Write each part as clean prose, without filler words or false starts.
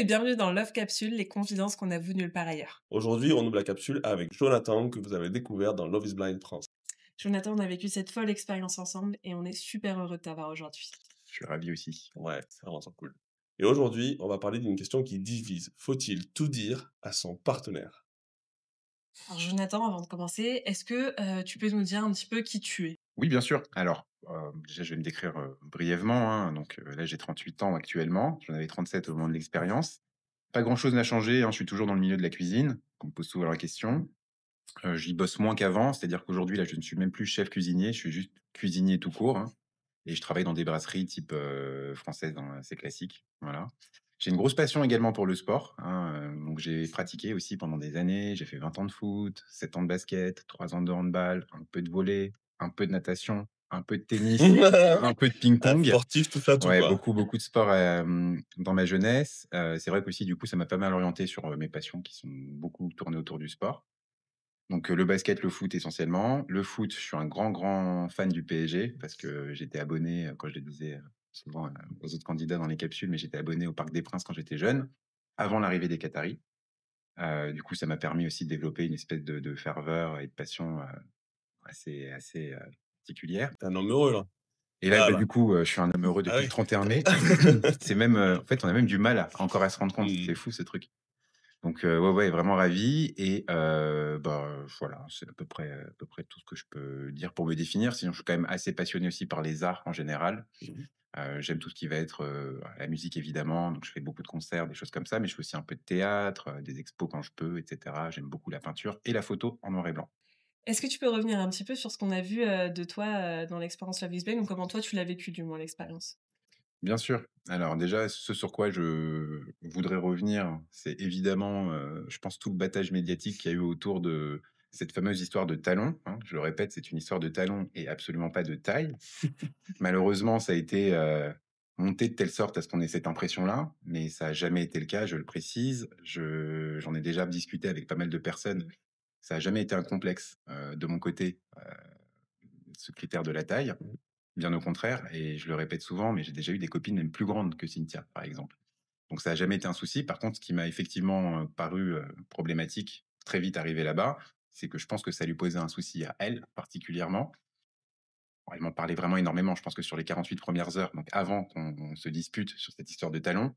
bienvenue dans Love Capsule, les confidences qu'on avoue nulle part ailleurs. Aujourd'hui, on ouvre la capsule avec Jonathan, que vous avez découvert dans Love is Blind France. Jonathan, on a vécu cette folle expérience ensemble et on est super heureux de t'avoir aujourd'hui. Je suis ravi aussi. Ouais, c'est vraiment trop cool. Et aujourd'hui, on va parler d'une question qui divise. Faut-il tout dire à son partenaire? Alors Jonathan, avant de commencer, est-ce que tu peux nous dire un petit peu qui tu es? Oui, bien sûr. Alors, déjà, je vais me décrire, brièvement, hein. Donc, là, j'ai 38 ans actuellement. J'en avais 37 au moment de l'expérience. Pas grand-chose n'a changé, hein, je suis toujours dans le milieu de la cuisine. On me pose souvent la question. J'y bosse moins qu'avant, c'est-à-dire qu'aujourd'hui, là, je ne suis même plus chef cuisinier, je suis juste cuisinier tout court, hein, et je travaille dans des brasseries type, françaises, hein, assez classiques, voilà. J'ai une grosse passion également pour le sport, hein, donc j'ai pratiqué aussi pendant des années. J'ai fait 20 ans de foot, 7 ans de basket, 3 ans de handball, un peu de volley, un peu de natation, un peu de tennis, un peu de Un ping-pong. sportif, tout ça, tout Ouais, quoi. beaucoup, beaucoup de sport, dans ma jeunesse. C'est vrai qu'aussi, du coup, ça m'a pas mal orienté sur, mes passions qui sont beaucoup tournées autour du sport. Donc, le basket, le foot essentiellement. Le foot, je suis un grand, grand fan du PSG parce que j'étais abonné, quand je le disais, souvent, aux autres candidats dans les capsules, mais j'étais abonné au Parc des Princes quand j'étais jeune, avant l'arrivée des Qataris. Du coup, ça m'a permis aussi de développer une espèce de ferveur et de passion, assez particulière. T'es un homme heureux, là. Et là, bah, Voilà. du coup, je suis un homme heureux Ah depuis le oui. 31 mai. C'est même, en fait, on a même du mal à encore à se rendre compte. C'est Hmm. fou ce truc. Donc, ouais, ouais, vraiment ravi et bah, voilà, c'est à peu près tout ce que je peux dire pour me définir. Sinon, je suis quand même assez passionné aussi par les arts en général. Mhm. J'aime tout ce qui va être, la musique évidemment, donc je fais beaucoup de concerts, des choses comme ça, mais je fais aussi un peu de théâtre, des expos quand je peux et cetera. J'aime beaucoup la peinture et la photo en noir et blanc. Est-ce que tu peux revenir un petit peu sur ce qu'on a vu de toi dans l'expérience Love is Blind ou comment toi tu l'as vécu du moins l'expérience? Bien sûr. Alors déjà, ce sur quoi je voudrais revenir, c'est évidemment, je pense tout le battage médiatique qu'il y a eu autour de cette fameuse histoire de talons, hein. Je le répète, c'est une histoire de talons et absolument pas de taille. Malheureusement, ça a été, monté de telle sorte à ce qu'on ait cette impression-là, mais ça a jamais été le cas, je le précise. J'en ai déjà discuté avec pas mal de personnes. Ça a jamais été un complexe, de mon côté, ce critère de la taille. Bien au contraire, et je le répète souvent, mais j'ai déjà eu des copines même plus grandes que Cynthia, par exemple. Donc ça a jamais été un souci. Par contre, ce qui m'a effectivement, paru, problématique, très vite arrivé là-bas, c'est que je pense que ça lui posait un souci à elle, particulièrement. Bon, elle m'en parlait vraiment énormément. Je pense que sur les 48 premières heures, donc avant qu'on se dispute sur cette histoire de talons,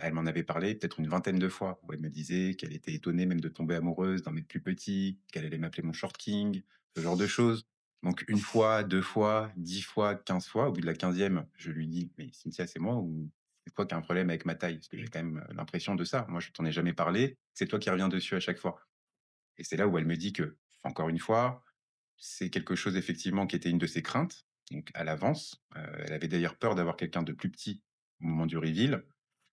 elle m'en avait parlé peut-être une vingtaine de fois, où elle me disait qu'elle était étonnée même de tomber amoureuse d'un mec plus petit, qu'elle allait m'appeler mon short king, ce genre de choses. Donc une fois, 2 fois, 10 fois, 15 fois. Au bout de la 15e, je lui dis: «Mais Cynthia, c'est moi ou c'est toi qui as un problème avec ma taille?» Parce que j'ai quand même, l'impression de ça. Moi, je t'en ai jamais parlé, c'est toi qui reviens dessus à chaque fois. Et c'est là où elle me dit que, encore une fois, c'est quelque chose effectivement qui était une de ses craintes, donc à l'avance. Elle avait d'ailleurs peur d'avoir quelqu'un de plus petit au moment du reveal,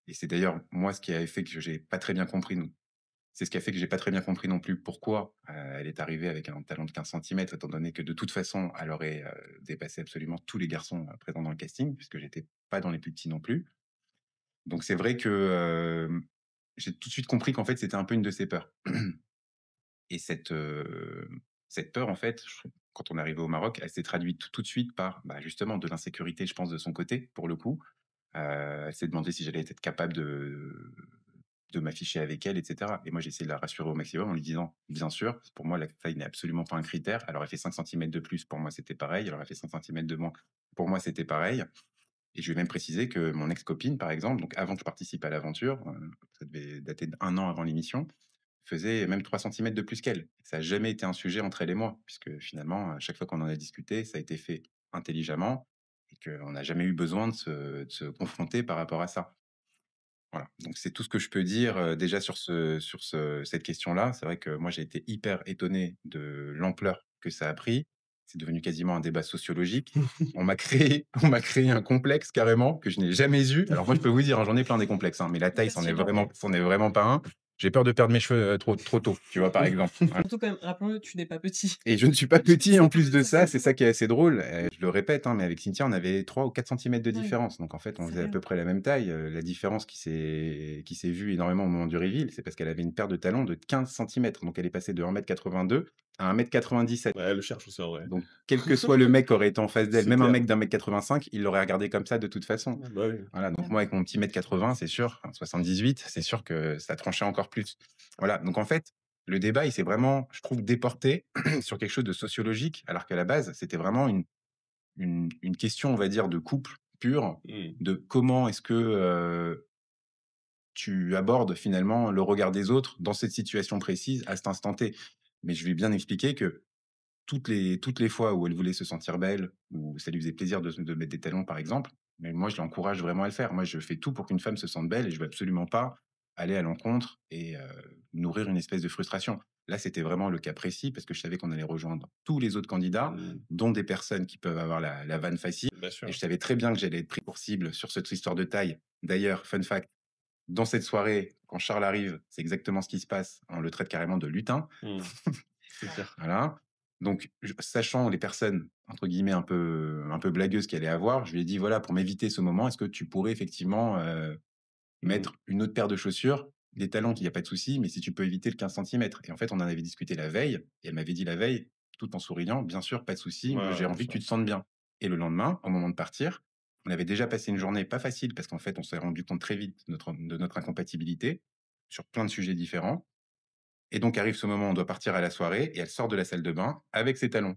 et c'est d'ailleurs moi ce qui avait fait que j'ai pas très bien compris non c'est ce qui a fait que j'ai pas très bien compris non plus pourquoi, elle est arrivée avec un talon de 15 centimètres, étant donné que de toute façon elle aurait, dépassé absolument tous les garçons, présents dans le casting, puisque j'étais pas dans les plus petits non plus. Donc c'est vrai que, j'ai tout de suite compris qu'en fait c'était un peu une de ses peurs. Et cette peur, en fait, quand on est arrivé au Maroc, elle s'est traduite tout de suite par, bah, justement, de l'insécurité, je pense, de son côté, pour le coup. Elle s'est demandé si j'allais être capable de m'afficher avec elle et cetera, et moi, j'ai essayé de la rassurer au maximum en lui disant: «Bien sûr, pour moi, la taille n'est absolument pas un critère. Elle aurait fait 5 centimètres de plus, pour moi, c'était pareil. Elle aurait fait 5 centimètres de moins, pour moi, c'était pareil», et je lui ai même précisé que mon ex-copine, par exemple, donc avant que je participe à l'aventure, ça devait dater d'1 an avant l'émission, faisait même 3 centimètres de plus qu'elle. Ça a jamais été un sujet entre elle et moi, puisque finalement, à chaque fois qu'on en a discuté, ça a été fait intelligemment et qu'on n'a jamais eu besoin de se confronter par rapport à ça. Voilà, donc c'est tout ce que je peux dire, déjà sur cette question-là. C'est vrai que moi, j'ai été hyper étonné de l'ampleur que ça a pris. C'est devenu quasiment un débat sociologique. On m'a créé un complexe carrément que je n'ai jamais eu. Alors moi, je peux vous dire, hein, j'en ai plein des complexes, hein, mais la taille, Bien sûr, ouais. c'en est vraiment pas un. J'ai peur de perdre mes cheveux, trop tôt, tu vois, par exemple. Surtout quand même, rappelons-le, tu n'es pas petit. Et je ne suis pas petit en plus de ça, c'est ça qui est assez drôle. Je le répète, hein, mais avec Cynthia, on avait 3 ou 4 centimètres de Ouais, différence. Donc en fait, on c'est faisait à peu rien. près la même taille. La différence qui s'est vue énormément au moment du reveal, c'est parce qu'elle avait une paire de talons de 15 centimètres. Donc elle est passée de 1,82 m à 1,97 m. Ouais, elle le cherche aussi en vrai. Donc, quel que soit le mec qui aurait été en face d'elle, C'est même un clair. mec d'1,85 m, il l'aurait regardé comme ça de toute façon. Ah bah oui. Voilà, donc Ouais. moi avec mon petit 1,80 m, c'est sûr, enfin 78, c'est sûr que ça tranchait encore plus. Voilà, donc en fait, le débat, il s'est vraiment, je trouve, déporté sur quelque chose de sociologique, alors qu'à la base, c'était vraiment une question, on va dire, de couple pur, Mmh. de comment est-ce que, tu abordes finalement le regard des autres dans cette situation précise, à cet instant T. Mais je lui ai bien expliqué que toutes les fois où elle voulait se sentir belle, ou ça lui faisait plaisir de mettre des talons, par exemple, mais moi, je l'encourage vraiment à le faire. Moi, je fais tout pour qu'une femme se sente belle et je veux absolument pas aller à l'encontre et nourrir une espèce de frustration. Là, c'était vraiment le cas précis parce que je savais qu'on allait rejoindre tous les autres candidats, Mmh. dont des personnes qui peuvent avoir la vanne facile Bien et sûr. je savais très bien que j'allais être pris pour cible sur cette histoire de taille. D'ailleurs, fun fact, dans cette soirée, quand Charles arrive, c'est exactement ce qui se passe. On le traite carrément de lutin. Mmh. C'est clair. Voilà. Donc, sachant les personnes, entre guillemets, un peu blagueuses qu'il allait avoir, je lui ai dit, voilà, pour m'éviter ce moment, est-ce que tu pourrais effectivement Mmh. mettre une autre paire de chaussures, des talons, qu'il n'y a pas de souci, mais si tu peux éviter le 15 centimètres. Et en fait, on en avait discuté la veille, et elle m'avait dit la veille, tout en souriant, bien sûr, pas de souci, Ouais, moi j'ai ouais, bien envie que tu sûr. te sentes bien. Et le lendemain, au moment de partir, on avait déjà passé une journée pas facile, parce qu'en fait, on s'est rendu compte très vite de notre incompatibilité sur plein de sujets différents. Et donc arrive ce moment où on doit partir à la soirée et elle sort de la salle de bain avec ses talons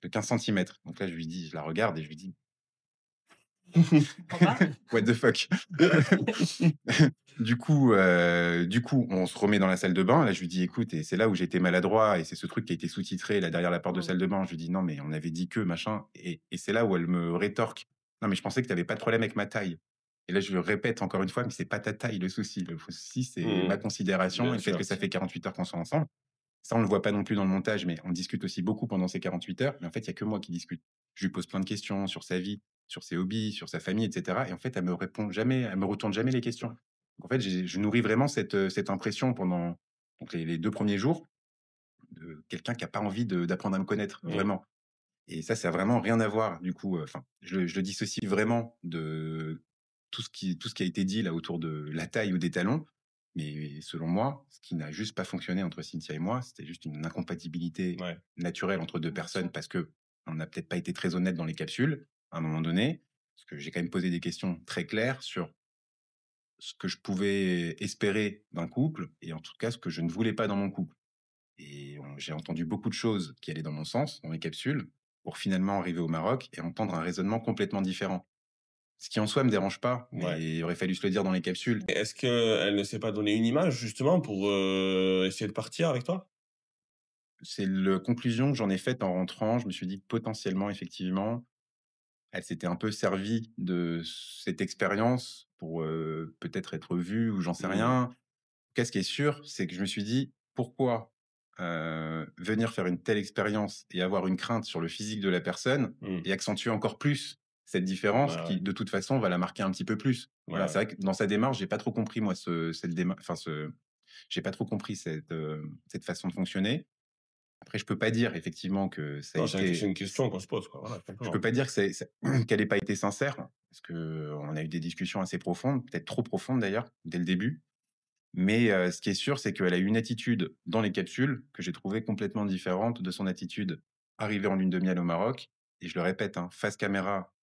de 15 centimètres. Donc là, je la regarde et je lui dis: Pourquoi pas? «What the fuck?» Du coup, on se remet dans la salle de bain. Là, je lui dis: «Écoute» et c'est là où j'ai été maladroit et c'est ce truc qui a été sous-titré là derrière la porte de Mmh. salle de bain. Je lui dis: «Non, mais on avait dit que machin» et c'est là où elle me rétorque: «Non, mais je pensais que tu avais pas de problème avec ma taille» et là, je lui répète encore une fois: «Mais c'est pas ta taille le souci. Le souci, c'est Mmh. ma considération et Bien le fait sûr. que ça fait 48 heures qu'on soit ensemble». Ça, on le voit pas non plus dans le montage, mais on discute aussi beaucoup pendant ces 48 heures. Mais en fait, il y a que moi qui discute. Je lui pose plein de questions sur sa vie, sur ses hobbies, sur sa famille, et cetera. Et en fait, elle me répond jamais, elle me retourne jamais les questions. Donc, en fait, je nourris vraiment cette impression pendant donc les 2 premiers jours de quelqu'un qui a pas envie d'apprendre à me connaître, Mmh. vraiment. Et ça a vraiment rien à voir du coup, enfin, je le dissocie vraiment de tout ce qui a été dit là autour de la taille ou des talons. Mais selon moi, ce qui n'a juste pas fonctionné entre Cynthia et moi, c'était juste une incompatibilité Ouais. naturelle entre 2 Bien sûr. personnes parce qu'on n'a peut-être pas été très honnête dans les capsules, à un moment donné. Parce que j'ai quand même posé des questions très claires sur ce que je pouvais espérer d'un couple et en tout cas ce que je ne voulais pas dans mon couple. Et j'ai entendu beaucoup de choses qui allaient dans mon sens, dans les capsules, pour finalement arriver au Maroc et entendre un raisonnement complètement différent. Ce qui en soi me dérange pas, Ouais. mais il aurait fallu se le dire dans les capsules. Et est-ce qu'elle ne s'est pas donné une image justement pour, essayer de partir avec toi? C'est la conclusion que j'en ai faite en rentrant. Je me suis dit que potentiellement, effectivement, elle s'était un peu servie de cette expérience pour, peut-être être vue ou j'en sais Mmh. rien. En tout cas, ce qui est sûr, c'est que je me suis dit: «Pourquoi, venir faire une telle expérience et avoir une crainte sur le physique de la personne Mmh. et accentuer encore plus cette différence Bah, qui, ouais. de toute façon, va la marquer un petit peu plus?» Ouais, Voilà, c'est ouais. vrai que dans sa démarche, j'ai pas trop compris moi cette démarche, enfin j'ai pas trop compris cette façon de fonctionner. Après, je peux pas dire effectivement que ça a Non, c'est été une question qu'on se pose quoi, voilà, tout je peux simplement. pas dire que qu'elle ait pas été sincère, parce qu'on a eu des discussions assez profondes, peut-être trop profondes d'ailleurs, dès le début. Mais, ce qui est sûr, c'est qu'elle a eu une attitude dans les capsules que j'ai trouvée complètement différente de son attitude arrivée en lune de miel au Maroc et je le répète, hein, face caméra,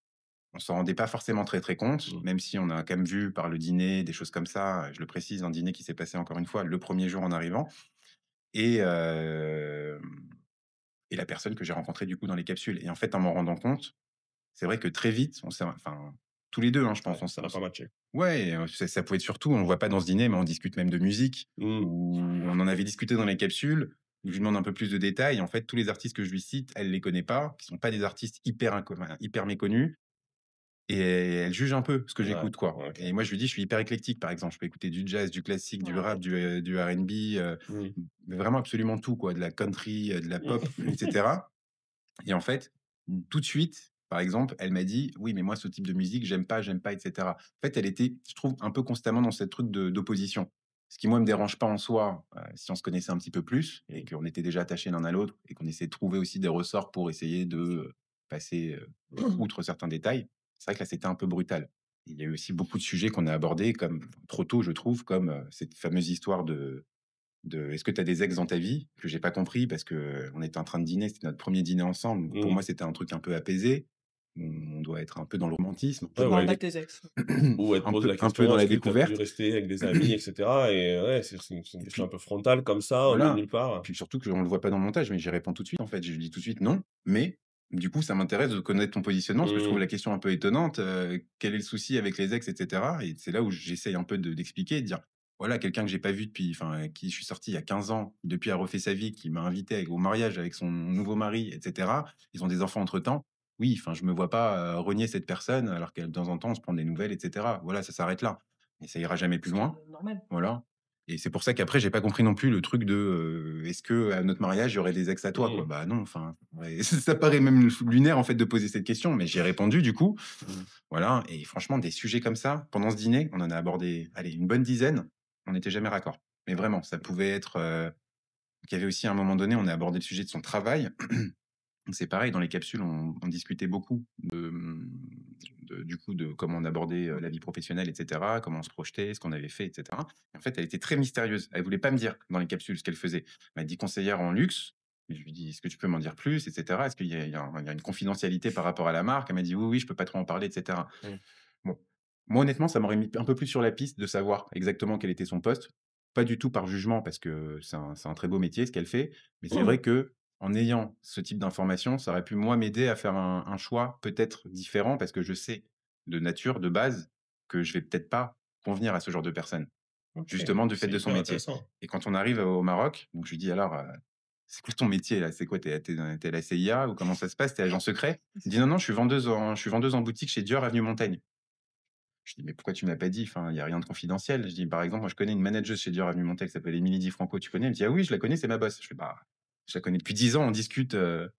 on s'en rendait pas forcément très, très compte, Mmh. même si on a quand même vu par le dîner, des choses comme ça. Je le précise, un dîner qui s'est passé encore une fois le premier jour en arrivant et et la personne que j'ai rencontrée du coup dans les capsules et en fait, en m'en rendant compte, c'est vrai que très vite, on s'est enfin, tous les 2, hein, je pense, Ouais, ça n'a pas matché. ouais, ça pouvait être surtout, on le voit pas dans ce dîner, mais on discute même de musique, Mmh. ou on en avait discuté dans les capsules, où je lui demande un peu plus de détails. En fait, tous les artistes que je lui cite, elle les connaît pas, qui sont pas des artistes hyper méconnus et elle juge un peu ce que Ouais, j'écoute, quoi. OK. Et moi, je lui dis: «Je suis hyper éclectique», par exemple. Je peux écouter du jazz, du classique, du Ouais. rap, du R&B, Mmh. mais vraiment absolument tout, quoi, de la country, de la pop, et cetera. Et en fait, tout de suite, par exemple, elle m'a dit: «Oui, mais moi, ce type de musique, j'aime pas, et cetera». En fait, elle était, je trouve, un peu constamment dans ce truc d'opposition. Ce qui, moi, me dérange pas en soi, si on se connaissait un petit peu plus et Mmh. qu'on était déjà attachés l'un à l'autre et qu'on essayait de trouver aussi des ressorts pour essayer de, passer, outre certains détails. C'est vrai que là, c'était un peu brutal. Il y a eu aussi beaucoup de sujets qu'on a abordés comme trop tôt, je trouve, comme, cette fameuse histoire Est-ce que tu as des ex dans ta vie? Que j'ai pas compris parce qu'on était en train de dîner, c'était notre premier dîner ensemble. Donc pour Mmh. moi, c'était un truc un peu apaisé. On doit être un peu dans le romantisme, Tu Ouais, te ou parles avec pas de des tes ex. ou elle te un pose peu la un peu question: dans la «Est-ce que tu as pu découverte. rester avec des amis?» et cetera et ouais, c'est une Et question un puis peu frontale comme ça, au milieu de voilà, nulle part. puis surtout qu'on le voit pas dans le montage, mais j'y réponds tout de suite, en fait. Je lui dis tout de suite: «Non, mais du coup, ça m'intéresse de connaître ton positionnement parce que je trouve Mmh. la question un peu étonnante, quel est le souci avec les ex?» et cetera et c'est là où j'essaye un peu d'expliquer, de dire: «Voilà, quelqu'un que j'ai pas vu depuis enfin, avec qui je suis sorti il y a 15 ans, qui depuis a refait sa vie, qui m'a invité au mariage avec son nouveau mari et cetera. Ils ont des enfants entre-temps. Oui, enfin, je me vois pas, renier cette personne alors que de temps en temps, on se prend des nouvelles et cetera. Voilà, ça s'arrête là et ça ira jamais plus Ce qui loin». est normal. Voilà et c'est pour ça qu'après j'ai pas compris non plus le truc de, est-ce qu'à notre mariage, il y aurait des ex à toi, quoi? Mmh. Bah non, enfin, ouais, ça paraît même lunaire, en fait, de poser cette question, mais j'ai répondu du coup. Mmh. Voilà et franchement des sujets comme ça, pendant ce dîner, on en a abordé, allez, une bonne dizaine, on n'était jamais raccord. Mais vraiment, ça pouvait être, il y avait aussi à un moment donné, on a abordé le sujet de son travail. Donc c'est pareil, dans les capsules, on discutait beaucoup du coup, de comment on abordait, la vie professionnelle et cetera, comment on se projetait, ce qu'on avait fait et cetera. Et en fait, elle était très mystérieuse. Elle voulait pas me dire dans les capsules ce qu'elle faisait. Elle m'a dit conseillère en luxe. Et je lui dis: «Est-ce que tu peux m'en dire plus et cetera? Est-ce qu'il y a une confidentialité par rapport à la marque?» Elle m'a dit: «Oui, oui, je peux pas trop en parler et cetera». Mmh. Bon, moi honnêtement, ça m'aurait mis un peu plus sur la piste de savoir exactement quel était son poste. Pas du tout par jugement parce que c'est un très beau métier ce qu'elle fait, mais c'est vrai que en ayant ce type d'information, ça aurait pu moi m'aider à faire un choix peut-être différent parce que je sais de nature, de base, que je vais peut-être pas convenir à ce genre de personne, OK, justement du fait c'est de son hyper métier. intéressant. Et quand on arrive au Maroc, donc je lui dis: «Alors, c'est quoi ton métier là? C'est quoi? Tu à la CIA ou comment ça se passe? Tu agent secret?» Il dit: «Non, non, je suis vendeuse en boutique chez Dior avenue Montaigne». Je dis: «Mais pourquoi tu me l'as pas dit? Enfin, il y a rien de confidentiel». Je dis: «Par exemple, moi, je connais une manageuse chez Dior avenue Montaigne qui s'appelle Émilie Di Franco, tu connais?» Elle me dit: «Ah oui, je la connais, c'est ma boss». Je fais: «Bah, je la connais depuis 10 ans, on discute, de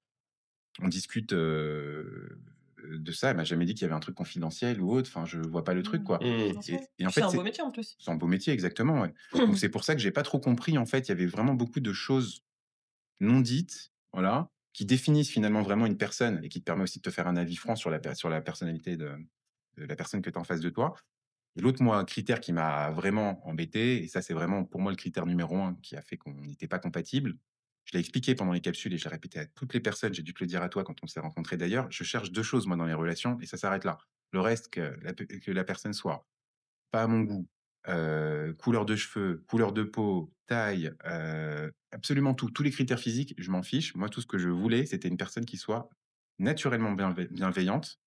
ça. Elle m'a jamais dit qu'il y avait un truc confidentiel ou autre. Enfin, je vois pas le truc, Mmh, quoi». bien Et sûr. et en Puis c'est fait, un beau c'est métier en plus. c'est un beau métier, exactement, ouais. Donc c'est pour ça que j'ai pas trop compris, en fait. Il y avait vraiment beaucoup de choses non dites, voilà, qui définissent finalement vraiment une personne et qui te permet aussi de te faire un avis franc sur la personnalité de la personne que tu as en face de toi. Et l'autre, moi, un critère qui m'a vraiment embêté, et ça, c'est vraiment pour moi le critère numéro un qui a fait qu'on n'était pas compatibles. Je l'ai expliqué pendant les capsules et je l'ai répété à toutes les personnes. J'ai dû te le dire à toi quand on s'est rencontrés d'ailleurs. Je cherche 2 choses, moi, dans les relations et ça s'arrête là. Le reste, que la personne soit pas à mon goût, couleur de cheveux, couleur de peau, taille, absolument tout. Tous les critères physiques, je m'en fiche. Moi, tout ce que je voulais, c'était une personne qui soit naturellement bienveillante,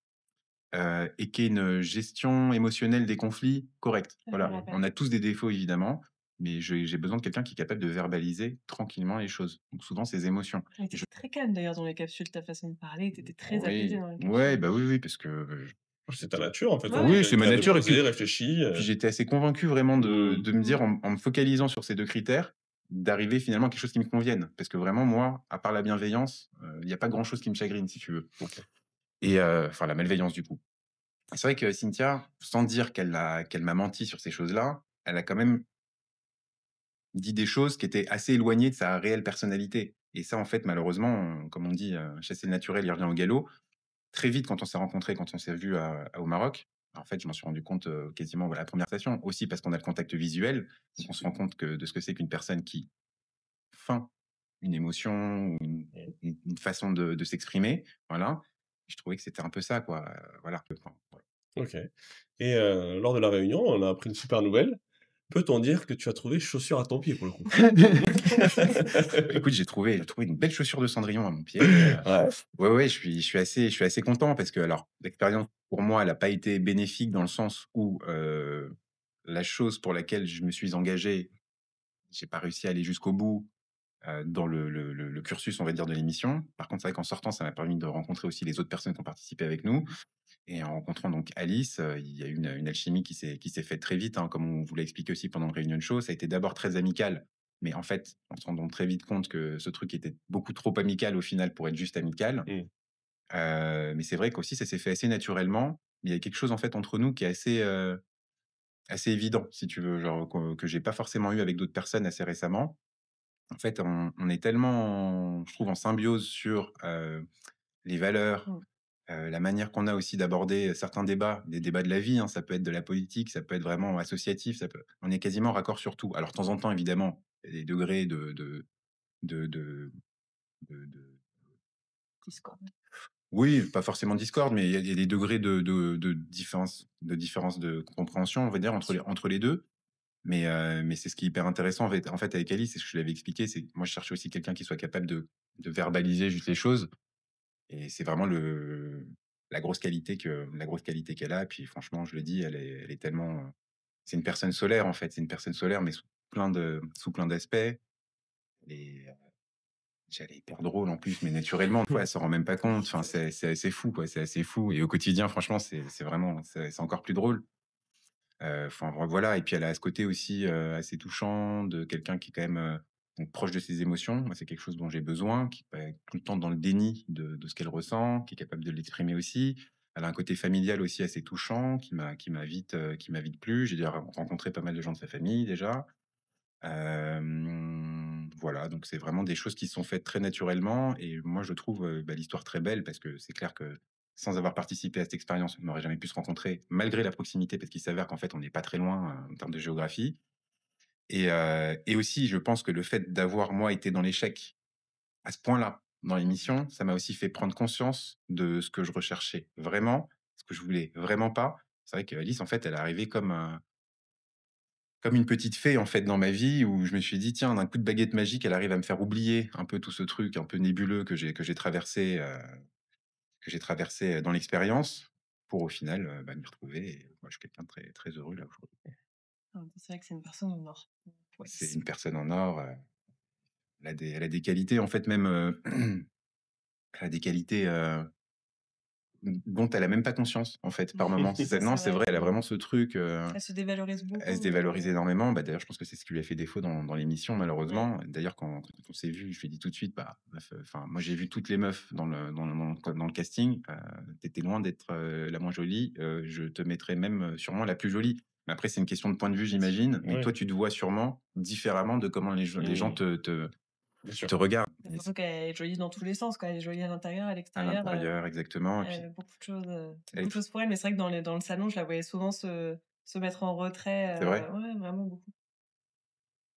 et qui ait une gestion émotionnelle des conflits correcte. Voilà, La on a tous des défauts évidemment, mais j'ai besoin de quelqu'un qui est capable de verbaliser tranquillement les choses, donc souvent ses émotions. Et tu Et je très calme d'ailleurs dans les capsules, ta façon de parler, tu étais très apaisé Oui, dans les ouais, capsules. bah, oui, oui, parce que, C'est ta nature, en fait, Ouais, aujourd'hui, ouais, oui, tu c'est es ma calme, nature et posé, puis réfléchi, j'étais assez convaincu vraiment de mmh. de me dire mmh, en me focalisant sur ces 2 critères, d'arriver finalement à quelque chose qui me convienne. Parce que vraiment moi, à part la bienveillance, il y a pas grand chose qui me chagrine si tu veux OK. et enfin la malveillance du coup. C'est vrai que Cynthia, sans dire qu'elle m'a menti sur ces choses-là, elle a quand même dit des choses qui étaient assez éloignées de sa réelle personnalité et ça en fait malheureusement, comme on dit, chasser le naturel, il revient au galop. Très vite quand on s'est rencontrés, quand on s'est vus au Maroc, en fait, je m'en suis rendu compte, quasiment à la première station. Aussi parce qu'on a le contact visuel, donc on se rend compte de ce que c'est qu'une personne qui feint une émotion ou une façon de s'exprimer, voilà. Je trouvais que c'était un peu ça quoi, voilà. OK et lors de la réunion, on a appris une super nouvelle. Peut-on dire que tu as trouvé chaussure à ton pied, pour le coup? Écoute, j'ai trouvé une belle chaussure de Cendrillon à mon pied. Ouais. Ouais, ouais, je suis assez content parce que alors l'expérience pour moi, elle a pas été bénéfique dans le sens où, la chose pour laquelle je me suis engagé, j'ai pas réussi à aller jusqu'au bout, dans le cursus, on va dire, de l'émission. Par contre, c'est vrai qu'en sortant, ça m'a permis de rencontrer aussi les autres personnes qui ont participé avec nous et en rencontrant donc Alice, il y a eu une alchimie qui s'est faite très vite, hein, comme on vous l'a expliqué aussi pendant le réunion show. Ça a été d'abord très amical, mais en fait, on se rend donc très vite compte que ce truc était beaucoup trop amical au final pour être juste amical. Mmh. Mais c'est vrai qu'aussi ça s'est fait assez naturellement. Il y a quelque chose en fait entre nous qui est assez évident si tu veux, genre que j'ai pas forcément eu avec d'autres personnes assez récemment. En fait, on est tellement, je trouve, en symbiose sur, les valeurs, mmh. la manière qu'on a aussi d'aborder certains débats, des débats de la vie, hein. Ça peut être de la politique, ça peut être vraiment associatif, on est quasiment raccord sur tout. Alors de temps en temps évidemment, il y a des degrés de de Discord. oui, pas forcément discorde, mais il y a des degrés de différence de compréhension, on va dire, Bien sûr. entre les 2. Mais c'est ce qui est hyper intéressant en fait avec Alice, c'est ce que je l'avais expliqué, c'est que moi je cherchais aussi quelqu'un qui soit capable de verbaliser juste les choses et c'est vraiment le la grosse qualité qu'elle a et puis franchement, je le dis, elle est tellement, c'est une personne solaire en fait, c'est une personne solaire mais sous plein d'aspects. Et déjà elle est hyper drôle en plus, mais naturellement, des fois elle s'en rend même pas compte, enfin c'est assez fou quoi, c'est assez fou et au quotidien franchement c'est vraiment c'est encore plus drôle. Enfin voilà et puis elle a ce côté aussi, assez touchant de quelqu'un qui est quand même, donc proche de ses émotions. Moi, c'est quelque chose dont j'ai besoin, qui est pas tout le temps dans le déni de ce qu'elle ressent, qui est capable de l'exprimer aussi. Elle a un côté familial aussi assez touchant qui m'a vite plu. J'ai déjà rencontré pas mal de gens de sa famille déjà. Voilà, donc c'est vraiment des choses qui se sont faites très naturellement et moi je trouve, l'histoire très belle parce que c'est clair que sans avoir participé à cette expérience, on n'aurait jamais pu se rencontrer malgré la proximité parce qu'il s'avère qu'en fait on n'est pas très loin, en termes de géographie et aussi je pense que le fait d'avoir moi été dans l'échec à ce point-là dans l'émission, ça m'a aussi fait prendre conscience de ce que je recherchais vraiment, ce que je voulais vraiment pas. C'est vrai qu'Alice en fait elle est arrivée comme une petite fée, en fait, dans ma vie où je me suis dit: «Tiens, d'un coup de baguette magique, elle arrive à me faire oublier un peu tout ce truc un peu nébuleux que j'ai traversé dans l'expérience pour au final, m'y retrouver» et moi, je suis quelqu'un de très, très heureux là aujourd'hui. En même temps, c'est vrai que c'est une personne en or. Ouais, C'est une personne en or, elle a des qualités, en fait, même, elle a des qualités, dont elle a même pas conscience, en fait, par moment. C'est ça non, c'est c'est vrai, vrai, elle a vraiment ce truc, elle se dévalorise elle se beaucoup, dévalorise énormément. Bah, d'ailleurs, je pense que c'est ce qui lui a fait défaut dans l'émission, ouais. malheureusement. D'ailleurs, quand on s'est vu, je lui ai dit tout de suite: «Bah, meuf, enfin, moi, j'ai vu toutes les meufs dans le casting, tu loin d'être, la moins jolie, je te mettrais même, sûrement la plus jolie». Mais après, c'est une question de point de vue, Bien sûr. j'imagine. Mais toi, Ouais. tu te vois sûrement différemment de comment les gens Mmh. te Bien sûr. te regardent. Mais surtout qu'elle est jolie dans tous les sens, quoi. Elle est jolie à l'intérieur, à À l'extérieur, l'intérieur, exactement et elle puis a elle beaucoup est de tr choses pour elle, mais c'est vrai que dans le salon, je la voyais souvent se mettre en retrait, c'est vrai? ouais, vraiment beaucoup.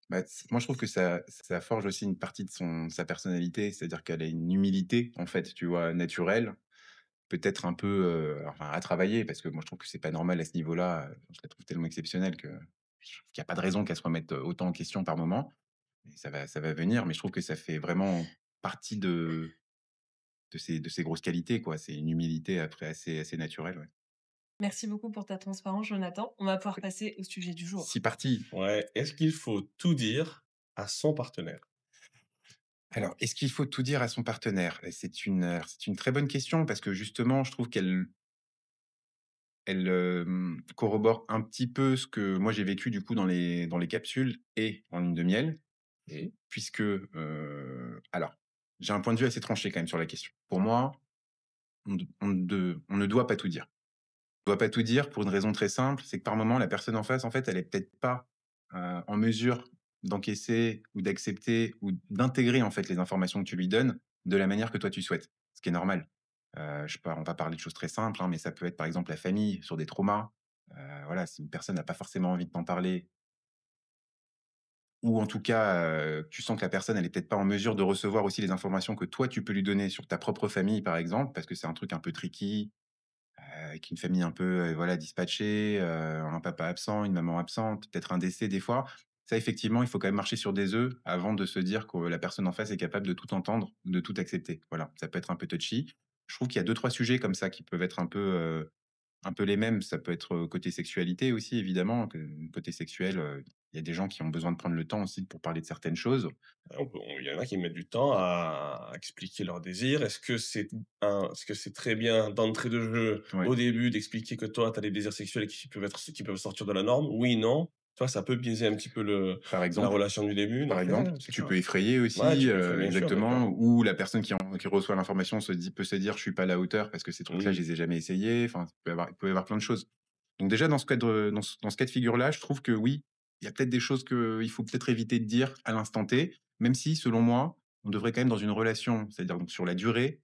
Bah, moi, je trouve que ça forge aussi une partie de sa personnalité, c'est-à-dire qu'elle a une humilité, en fait, tu vois, naturelle, peut-être un peu, enfin, à travailler, parce que moi, je trouve que c'est pas normal à ce niveau-là. Je la trouve tellement exceptionnelle que je trouve qu'il y a pas de raison qu'elle se remette autant en question par moment. Et ça va venir, mais je trouve que ça fait vraiment partie de ses grosses qualités, quoi. C'est une humilité après assez naturelle, ouais. Merci beaucoup pour ta transparence, Jonathan. On va pouvoir passer au sujet du C'est jour. parti. Ouais. Est-ce qu'il faut tout dire à son partenaire? Alors, est-ce qu'il faut tout dire à son partenaire? Et c'est une très bonne question parce que justement, je trouve qu'elle corrobore un petit peu ce que moi j'ai vécu du coup dans les capsules et en lune de miel, Mmh. puisque, alors, j'ai un point de vue assez tranché quand même sur la question. Pour moi, on ne doit pas tout dire. On ne doit pas tout dire pour une raison très simple, c'est que par moment, la personne en face, en fait, elle est peut-être pas, en mesure d'encaisser ou d'accepter ou d'intégrer, en fait, les informations que tu lui donnes de la manière que toi tu souhaites, ce qui est normal. Je sais pas, on va parler de choses très simples, hein, mais ça peut être, par exemple, la famille sur des traumas. Voilà, si une personne n'a pas forcément envie de t'en parler ou en tout cas, tu sens que la personne, elle est peut-être pas en mesure de recevoir aussi les informations que toi, tu peux lui donner sur ta propre famille, par exemple, parce que c'est un truc un peu tricky, avec une famille un peu, voilà, dispatchée, un papa absent, une maman absente, peut-être un décès des fois. Ça, effectivement, il faut quand même marcher sur des œufs avant de se dire que la personne en face est capable de tout entendre, de tout accepter. Voilà, ça peut être un peu touchy. Je trouve qu'il y a 2-3 sujets comme ça qui peuvent être un peu les mêmes. Ça peut être, côté sexualité aussi évidemment, côté sexuel, il y a des gens qui ont besoin de prendre le temps aussi pour parler de certaines choses. Il y en a qui mettent du temps à expliquer leurs désirs. Est-ce que c'est très bien d'entrée de jeu, Ouais. au début, d'expliquer que toi, tu as des désirs sexuels qui peuvent sortir de la norme? Oui, non. Toi, ça peut biaiser un petit peu Par la exemple relation du début, Par donc exemple, c'est tu clair. peux effrayer Ouais, aussi, tu peux faire bien sûr, bien sûr. exactement, ou la personne qui reçoit l'information peut se dire: «Je suis pas à la hauteur parce que ces trucs-là, je Mmh. les ai jamais essayés». Enfin, il peut y avoir plein de choses. Donc déjà dans ce cas de figure-là, je trouve que oui, il y a peut-être des choses qu'il faut peut-être éviter de dire à l'instant T, même si selon moi, on devrait quand même dans une relation, c'est-à-dire donc sur la durée,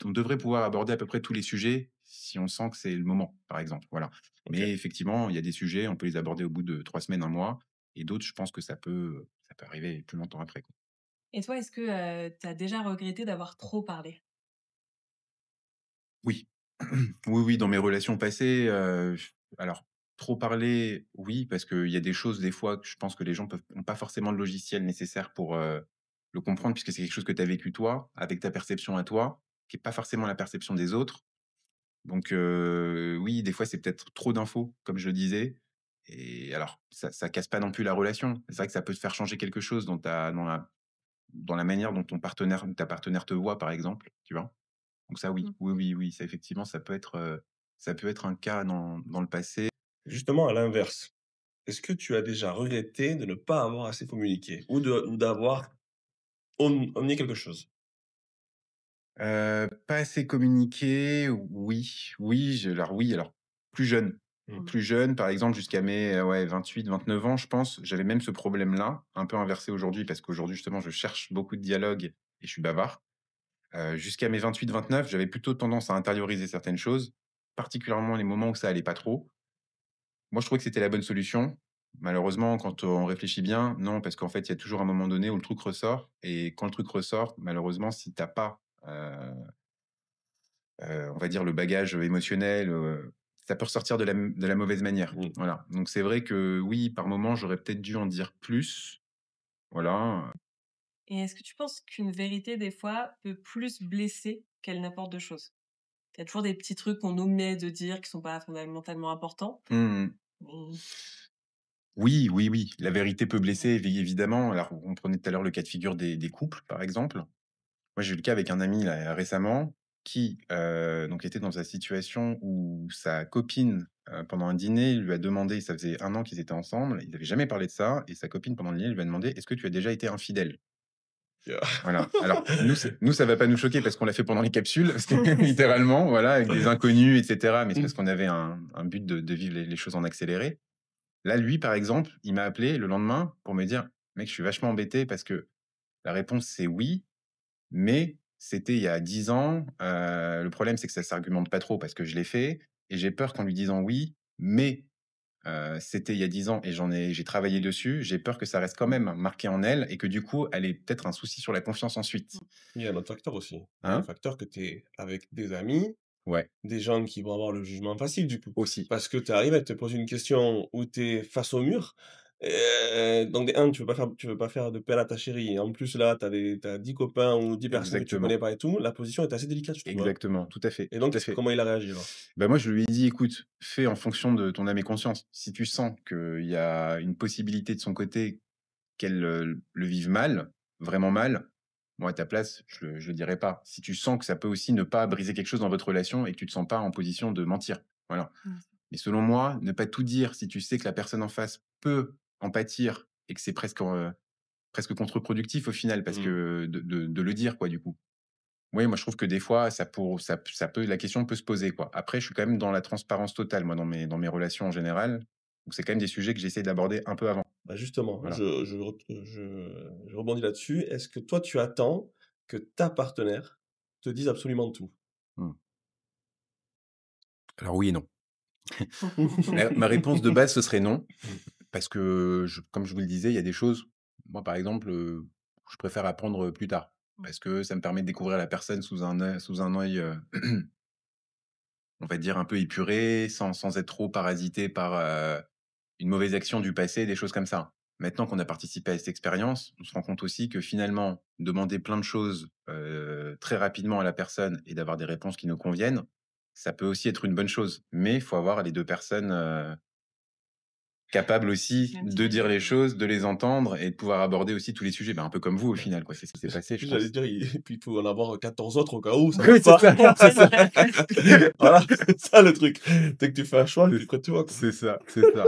on devrait pouvoir aborder à peu près tous les sujets si on sent que c'est le moment, par exemple, voilà. OK. Mais effectivement, il y a des sujets, on peut les aborder au bout de 3 semaines, un mois et d'autres, je pense que ça peut ça peut arriver plus longtemps après, quoi. Et toi, est-ce que, tu as déjà regretté d'avoir trop parlé? Oui. Oui, oui, dans mes relations passées, alors trop parler, oui, parce qu'il y a des choses, des fois, que je pense que les gens peuvent ont pas forcément le logiciel nécessaire pour, le comprendre puisque c'est quelque chose que tu as vécu toi, avec ta perception à toi, qui est pas forcément la perception des autres. Donc oui, des fois, c'est peut-être trop d'infos, comme je le disais et alors ça casse pas non plus la relation. C'est vrai que ça peut te faire changer quelque chose dans la manière dont ton partenaire ou ta partenaire te voit, par exemple, tu vois? Donc ça, oui. Mmh. Oui, oui, oui, ça effectivement, ça peut être un cas dans le passé. Justement, à l'inverse, est-ce que tu as déjà regretté de ne pas avoir assez communiqué ou d'avoir omis quelque chose? Pas assez communiqué, oui, oui, alors plus jeune. Mmh. Plus jeune, par exemple, jusqu'à mes, ouais, 28-29 ans, je pense, j'avais même ce problème-là, un peu inversé aujourd'hui parce qu'aujourd'hui, justement, je cherche beaucoup de dialogue et je suis bavard. Jusqu'à mes 28-29, j'avais plutôt tendance à intérioriser certaines choses, particulièrement les moments où ça allait pas trop. Moi, je trouvais que c'était la bonne solution. Malheureusement, quand on réfléchit bien, non, parce qu'en fait, il y a toujours un moment donné où le truc ressort et quand le truc ressort, malheureusement, si tu as pas, on va dire le bagage émotionnel, ça peut ressortir de la mauvaise manière. Mmh. Voilà, donc c'est vrai que oui, par moment, j'aurais peut-être dû en dire plus. Voilà, Et est-ce que tu penses qu'une vérité, des fois, peut plus blesser qu'elle n'apporte de choses? Il y a toujours des petits trucs qu'on omet de dire qui sont pas fondamentalement importants. mmh. Mmh. Oui, oui, oui, la vérité peut blesser évidemment. Alors, on prenait tout à l'heure le cas de figure des couples, par exemple. Moi, j'ai eu le cas avec un ami là, récemment qui, donc était dans sa situation où sa copine, pendant un dîner, lui a demandé ça faisait 1 an qu'ils étaient ensemble, ils avaient jamais parlé de ça et sa copine pendant le dîner lui a demandé: «Est-ce que tu as déjà été infidèle?» Voilà. Alors nous, ça va pas nous choquer parce qu'on l'a fait pendant les capsules, parce que littéralement, voilà, avec des inconnus et cetera, mais c'est parce Mmh. qu'on avait un but de vivre les choses en accéléré. Là, lui, par exemple, il m'a appelé le lendemain pour me dire: «Mec, je suis vachement embêté parce que la réponse c'est oui, mais c'était il y a 10 ans, le problème, c'est que ça s'argumente pas trop parce que je l'ai fait et j'ai peur qu'en lui disant: «Oui, mais c'était il y a 10 ans et j'ai travaillé dessus, j'ai peur que ça reste quand même marqué en elle et que du coup, elle ait peut-être un souci sur la confiance ensuite». Il y a un autre facteur aussi. Il y a un Hein? facteur que tu es avec des amis, Ouais, des gens qui vont avoir le jugement facile du coup. aussi. Parce que tu arrives, elle te pose une question où tu es face au mur, donc de 1, tu veux pas faire de peine à ta chérie et en plus là, tu as 10 copains ou 10 personnes que tu Exactement, connais pas et tout, la position est assez délicate je trouve, hein. exactement, tout à fait, Et tout donc à fait. comment il a réagi alors? Bah, moi, je lui ai dit: «Écoute, fais en fonction de ton âme et conscience. Si tu sens qu'il y a une possibilité de son côté qu'elle, le vive mal, vraiment mal, moi, à ta place, je le dirais pas. Si tu sens que ça peut aussi ne pas briser quelque chose dans votre relation et que tu te sens pas en position de mentir, voilà. Mmh. Mais selon moi, ne pas tout dire si tu sais que la personne en face peut en pâtir et que c'est presque contre-productif au final parce Mmh. que de le dire quoi, du coup. Oui, moi je trouve que des fois ça peut la question peut se poser quoi. Après je suis quand même dans la transparence totale moi dans mes relations en général. Donc c'est quand même des sujets que j'essaie d'aborder un peu avant. Bah, justement, Voilà. je rebondis là-dessus. Est-ce que toi tu attends que ta partenaire te dise absolument tout? Mmh. Alors oui et non. Ma réponse de base ce serait non, parce que comme je vous le disais, il y a des choses, moi par exemple, je préfère apprendre, plus tard. Parce que ça me permet de découvrir la personne sous un œil, on va dire un peu épuré, sans être trop parasité par, une mauvaise action du passé, des choses comme ça. Maintenant qu'on a participé à cette expérience, on se rend compte aussi que finalement, demander plein de choses, très rapidement à la personne et d'avoir des réponses qui nous conviennent, ça peut aussi être une bonne chose. Mais il faut avoir les 2 personnes, capables aussi Même de si dire les choses, de les entendre et de pouvoir aborder aussi tous les sujets. Ben, un peu comme vous au final quoi, c'est ce qui s'est passé je J'allais pense. dire, et puis il faut en avoir 14 autres au cas où ça Oui, marche c'est pas. ça, c'est ça. Voilà, c'est ça le truc. Dès que tu fais un choix, tu es prêt, tu vois, quoi. C'est ça, c'est ça.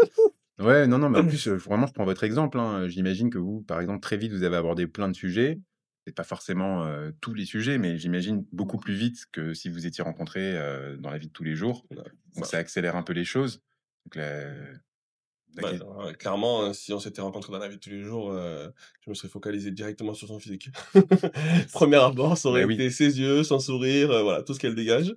Ouais, non, non, mais en plus, vraiment, je prends votre exemple, hein, j'imagine que vous, par exemple, très vite, vous avez abordé plein de sujets. C'est pas forcément, tous les sujets, mais j'imagine beaucoup beaucoup. plus vite que si vous étiez rencontrés, dans la vie de tous les jours. Ouais, Donc bah, ça accélère un peu les choses. Donc La Bah, ques clairement, si on s'était rencontrés dans la vie de tous les jours, je me serais focalisé directement sur son physique. Yes. 1er abord, ça bah, aurait oui, été ses yeux, son sourire, voilà, tout ce qu'elle dégage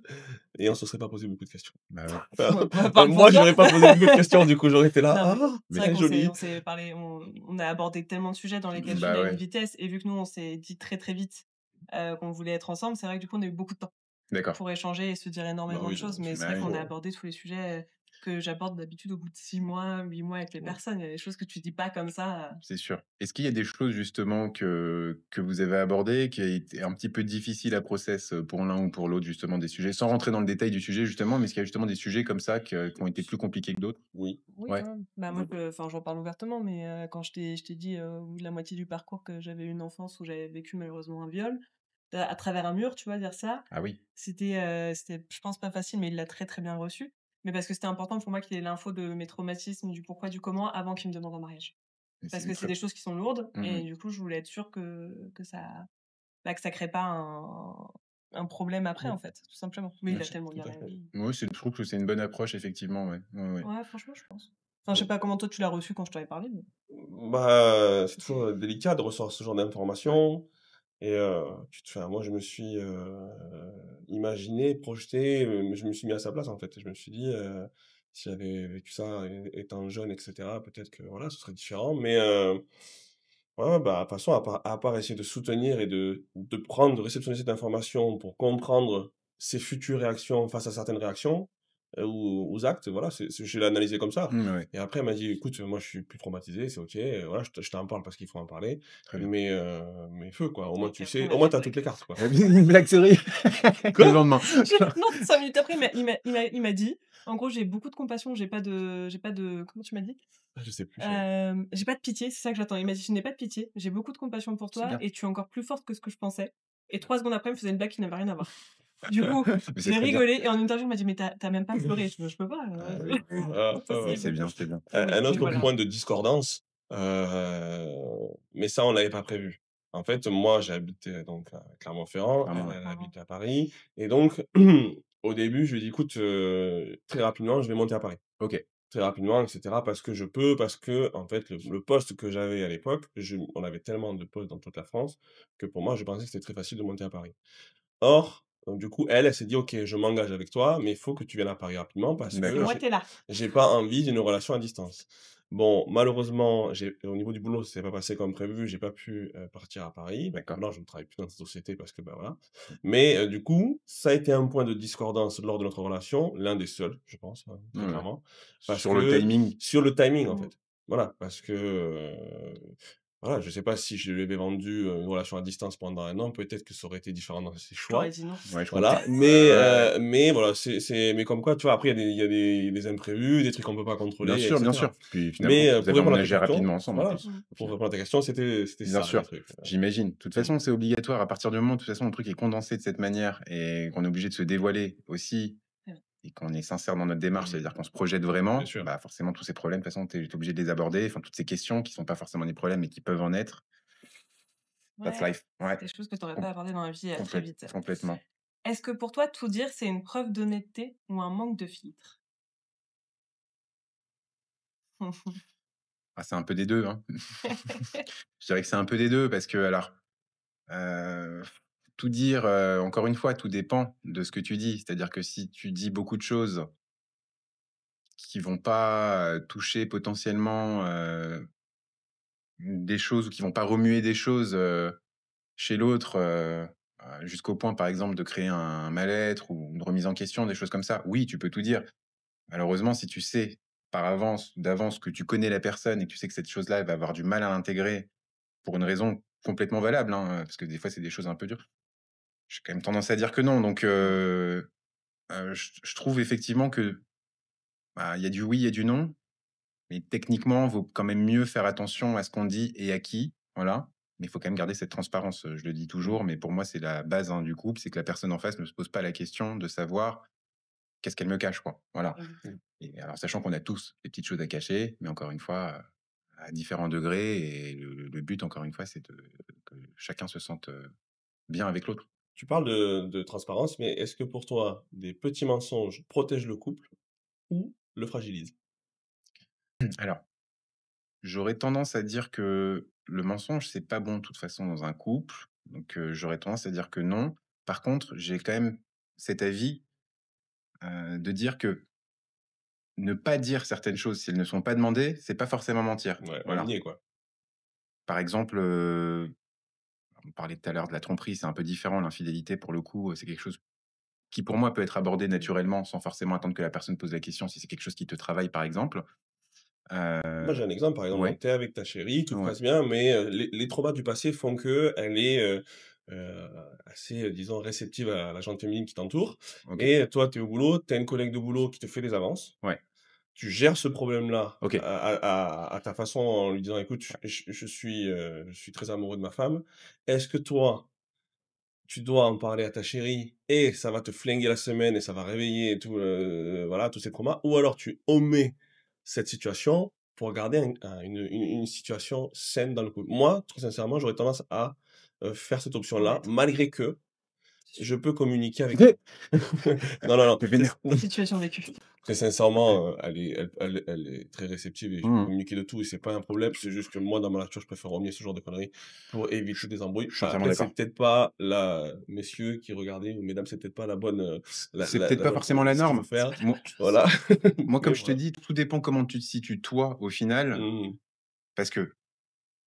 et on se serait pas posé beaucoup de questions. bah, ouais. Enfin, Bah, parle pour moi, je toi. n'aurais pas posé beaucoup de questions, du coup, j'aurais été là: Non, mais «Ah, c'est Mais vrai elle est qu'on s'est jolie». on s'est parlé, on a abordé tellement de sujets dans lesquels lui, il bah, a une ouais, vitesse et vu que nous, on s'est dit très, très vite, qu'on voulait être ensemble, c'est vrai que du coup, on a eu beaucoup de temps d'accord. pour échanger et se dire Bah énormément de oui, choses. Mais c'est Bah, vrai oui. qu'on a abordé tous les sujets, que j'aborde d'habitude au bout de 6 mois, 8 mois avec les ouais. personnes. Il y a des choses que tu dis pas comme ça, C'est sûr. Est-ce qu'il y a des choses justement que vous avez abordées, qui a été un petit peu difficiles à process, pour l'un ou pour l'autre justement des sujets? Sans rentrer dans le détail du sujet justement, mais est-ce qu'il y a justement des sujets comme ça qui ont été plus compliqués que d'autres? Oui. Oui, Ouais. quand même. Bah, moi, enfin, j'en parle ouvertement, mais quand je t'ai dit, au bout de la moitié du parcours que j'avais eu une enfance où j'avais vécu malheureusement un viol, à travers un mur, tu vois, dire ça, Ah oui. c'était, je pense, pas facile, mais il l'a très, très bien reçu. Mais parce que c'était important pour moi qu'il ait l'info de mes traumatismes, du pourquoi, du comment, avant qu'il me demande en mariage. Mais c'est Parce une que c'est très des choses qui sont lourdes mmh et du coup, je voulais être sûre que ça crée pas un problème après, Mmh. en fait, tout simplement. Mais Ouais, il a c'est tellement Tout à galéré. fait. ouais, c'est je trouve que c'est une bonne approche effectivement, ouais. Ouais, ouais. Ouais, franchement, je pense. Enfin, je sais pas comment toi tu l'as reçu quand je t'en avais parlé, mais Bah, c'est toujours, délicat de recevoir ce genre d'informations et enfin, moi, je me suis, imaginé, projeté, je me suis mis à sa place, en fait et je me suis dit, si j'avais vécu ça étant jeune et cetera, peut-être que, voilà, ce serait différent mais ouais, bah, de toute façon, à part essayer de soutenir et de prendre, de réceptionner cette information pour comprendre ses futures réactions face à certaines réactions, ou aux actes, voilà, je l'ai analysé comme ça. Mmh, ouais, Et après, elle m'a dit: «Écoute, moi, je suis plus traumatisé, c'est OK, voilà, je t'en parle parce qu'il faut en parler, très bien. mais feu, quoi, au moins et tu qu'après il sais, m'a au moins fait tu as une toutes blague. les cartes, quoi». Une blague série le Quoi? lendemain. Non, 5 minutes après, il m'a dit: «En gros, j'ai beaucoup de compassion, j'ai pas de» comment tu m'as dit? Ah, je sais plus, «J'ai pas de pitié», c'est ça que j'attends. Il m'a dit: «Je n'ai pas de pitié, j'ai beaucoup de compassion pour C'est toi bien. et tu es encore plus forte que ce que je pensais» et 3 secondes après, il me faisait une blague qui n'avait rien à voir. Du coup, Mais c'est j'ai très bien. rigolé et en interview, il m'a dit: «Mais tu as même pas pleuré». Je peux pas, Ah oui. Ah, c'est ah ouais. Mais c'est possible. bien, c'est bien. Un Oui, donc autre voilà. point de discordance, mais ça, on l'avait pas prévu. En fait, moi, j'habitais donc à Clermont-Ferrand, Clairement, elle, ouais. elle Clairement. habite à Paris et donc au début, je lui ai dit: «Écoute, très rapidement, je vais monter à Paris». OK, Très rapidement et cetera parce que je peux, parce que en fait, le poste que j'avais à l'époque, on avait tellement de postes dans toute la France que pour moi, je pensais que c'était très facile de monter à Paris. Or, donc du coup, elle s'est dit: «OK, je m'engage avec toi, mais il faut que tu viennes à Paris rapidement parce Et que d'accord. moi, tu es là. j'ai pas envie d'une relation à distance». Bon, malheureusement, au niveau du boulot, ça s'est pas passé comme prévu, j'ai pas pu, partir à Paris. Donc D'accord. maintenant, je ne travaille plus dans cette société parce que, bah, voilà. Mais, du coup, ça a été un point de discordance lors de notre relation, l'un des seuls, je pense, très Ouais, ouais. clairement. Parce Sur le que timing. sur le timing, en Mmh. fait. Voilà, parce que, voilà, je sais pas si je lui avais vendu, une relation à distance pendant 1 an, peut-être que ça aurait été différent dans ses Je t'aurais choix. dit non. Ouais, je comprends. Voilà, mais Ouais, ouais. mais voilà, mais comme quoi, tu vois, après il y a des imprévus, des trucs qu'on peut pas contrôler et Bien cetera. sûr. Puis finalement, Mais vous pour avez répondre à ta emménagé question, rapidement ensemble en voilà, plus, Mmh. au pour final. répondre à ta question, c'était Bien ça le sûr, truc, j'imagine. De toute façon, c'est obligatoire à partir du moment où, de toute façon, le truc est condensé de cette manière et qu'on est obligé de se dévoiler aussi Ouais. et qu'on est sincère dans notre démarche, Mmh. c'est-à-dire qu'on se projette Bien vraiment, sûr. bah, forcément, tous ces problèmes, de toute façon, tu es obligé de les aborder. Enfin, toutes ces questions qui sont pas forcément des problèmes, mais qui peuvent en être. That's Ouais, life. c'est Ouais, des choses que tu aurais com pas abordées dans la vie, très complète vite. complètement. Est-ce que pour toi, tout dire, c'est une preuve d'honnêteté ou un manque de filtre? Ah, c'est un peu des 2, hein. Je dirais que c'est un peu des 2 parce que alors, heu, tout dire, encore une fois, tout dépend de ce que tu dis. C'est-à-dire que si tu dis beaucoup de choses qui vont pas, toucher potentiellement, des choses ou qui vont pas remuer des choses, chez l'autre, jusqu'au point, par exemple, de créer un mal-être ou une remise en question, des choses comme ça. Oui, tu peux tout dire. Malheureusement, si tu sais d'avance que tu connais la personne et que tu sais que cette chose-là, elle va avoir du mal à l'intégrer pour une raison complètement valable, hein, parce que des fois, c'est des choses un peu dures. J'ai quand même tendance à dire que non, donc Mmh. je trouve effectivement que, bah, il y a du oui et du non. Mais techniquement, vaut quand même mieux faire attention à ce qu'on dit et à qui, voilà. Mais il faut quand même garder cette transparence, je le dis Mmh. toujours, mais pour moi, c'est la base, hein, du couple, c'est que la personne en face ne se pose pas la question de savoir qu'est-ce qu'elle me cache, quoi. Voilà. Exactement. Et alors sachant qu'on a tous des petites choses à cacher, mais encore une fois, à différents degrés et le but, encore une fois, c'est que chacun se sente, bien avec l'autre. Tu parles de transparence, mais est-ce que pour toi, des petits mensonges protègent le couple ou le fragilisent? Alors, j'aurais tendance à dire que le mensonge, c'est pas bon de toute façon dans un couple, donc j'aurais tendance à dire que non. Par contre, j'ai quand même cet avis, de dire que ne pas dire certaines choses si elles ne sont pas demandées, c'est pas forcément mentir. Ouais, Voilà. aligné, quoi. Par exemple, on parlait tout à l'heure de la tromperie, c'est un peu différent. L'infidélité, pour le coup, c'est quelque chose qui, pour moi, peut être abordé naturellement sans forcément attendre que la personne pose la question, si c'est quelque chose qui te travaille, par exemple. Moi, j'ai un exemple, par exemple, donc Ouais, tu es avec ta chérie, tout se ouais, passe bien, mais les traumas du passé font qu'elle est, heu, assez, disons réceptive à la gente féminine qui t'entoure OK, et toi, tu es au boulot, tu as une collègue de boulot qui te fait des avances. ouais, Tu gères ce problème-là OK, à ta façon en lui disant: «Écoute, ouais. je suis très amoureux de ma femme. Est-ce que toi, tu dois en parler à ta chérie et ça va te flinguer la semaine et ça va réveiller tout, voilà, tous ces traumas, ou alors tu omets cette situation pour garder une situation saine dans le couple. Moi, très sincèrement, j'aurais tendance à, faire cette option-là, Omettre. malgré que C'est je sûr. peux communiquer avec OK. non, non, non, Tu vénère. Situation vécue. très sincèrement, elle est très réceptive et je peux Mmh. communiquer de tout et c'est pas un problème. C'est juste que moi, dans ma nature, je préfère remuer ce genre de conneries pour Je éviter des embrouilles. je suis entièrement Après, c'est d'accord. peut-être pas la messieurs qui regardez ou mesdames, c'est peut-être pas la bonne, C'est peut-être la pas bonne forcément la ce qu'il faut norme. C'est faire. pas la Moi même chose. Voilà. moi, Mais comme je te voilà. dis, tout dépend comment tu te situes toi, au final, Mmh. parce que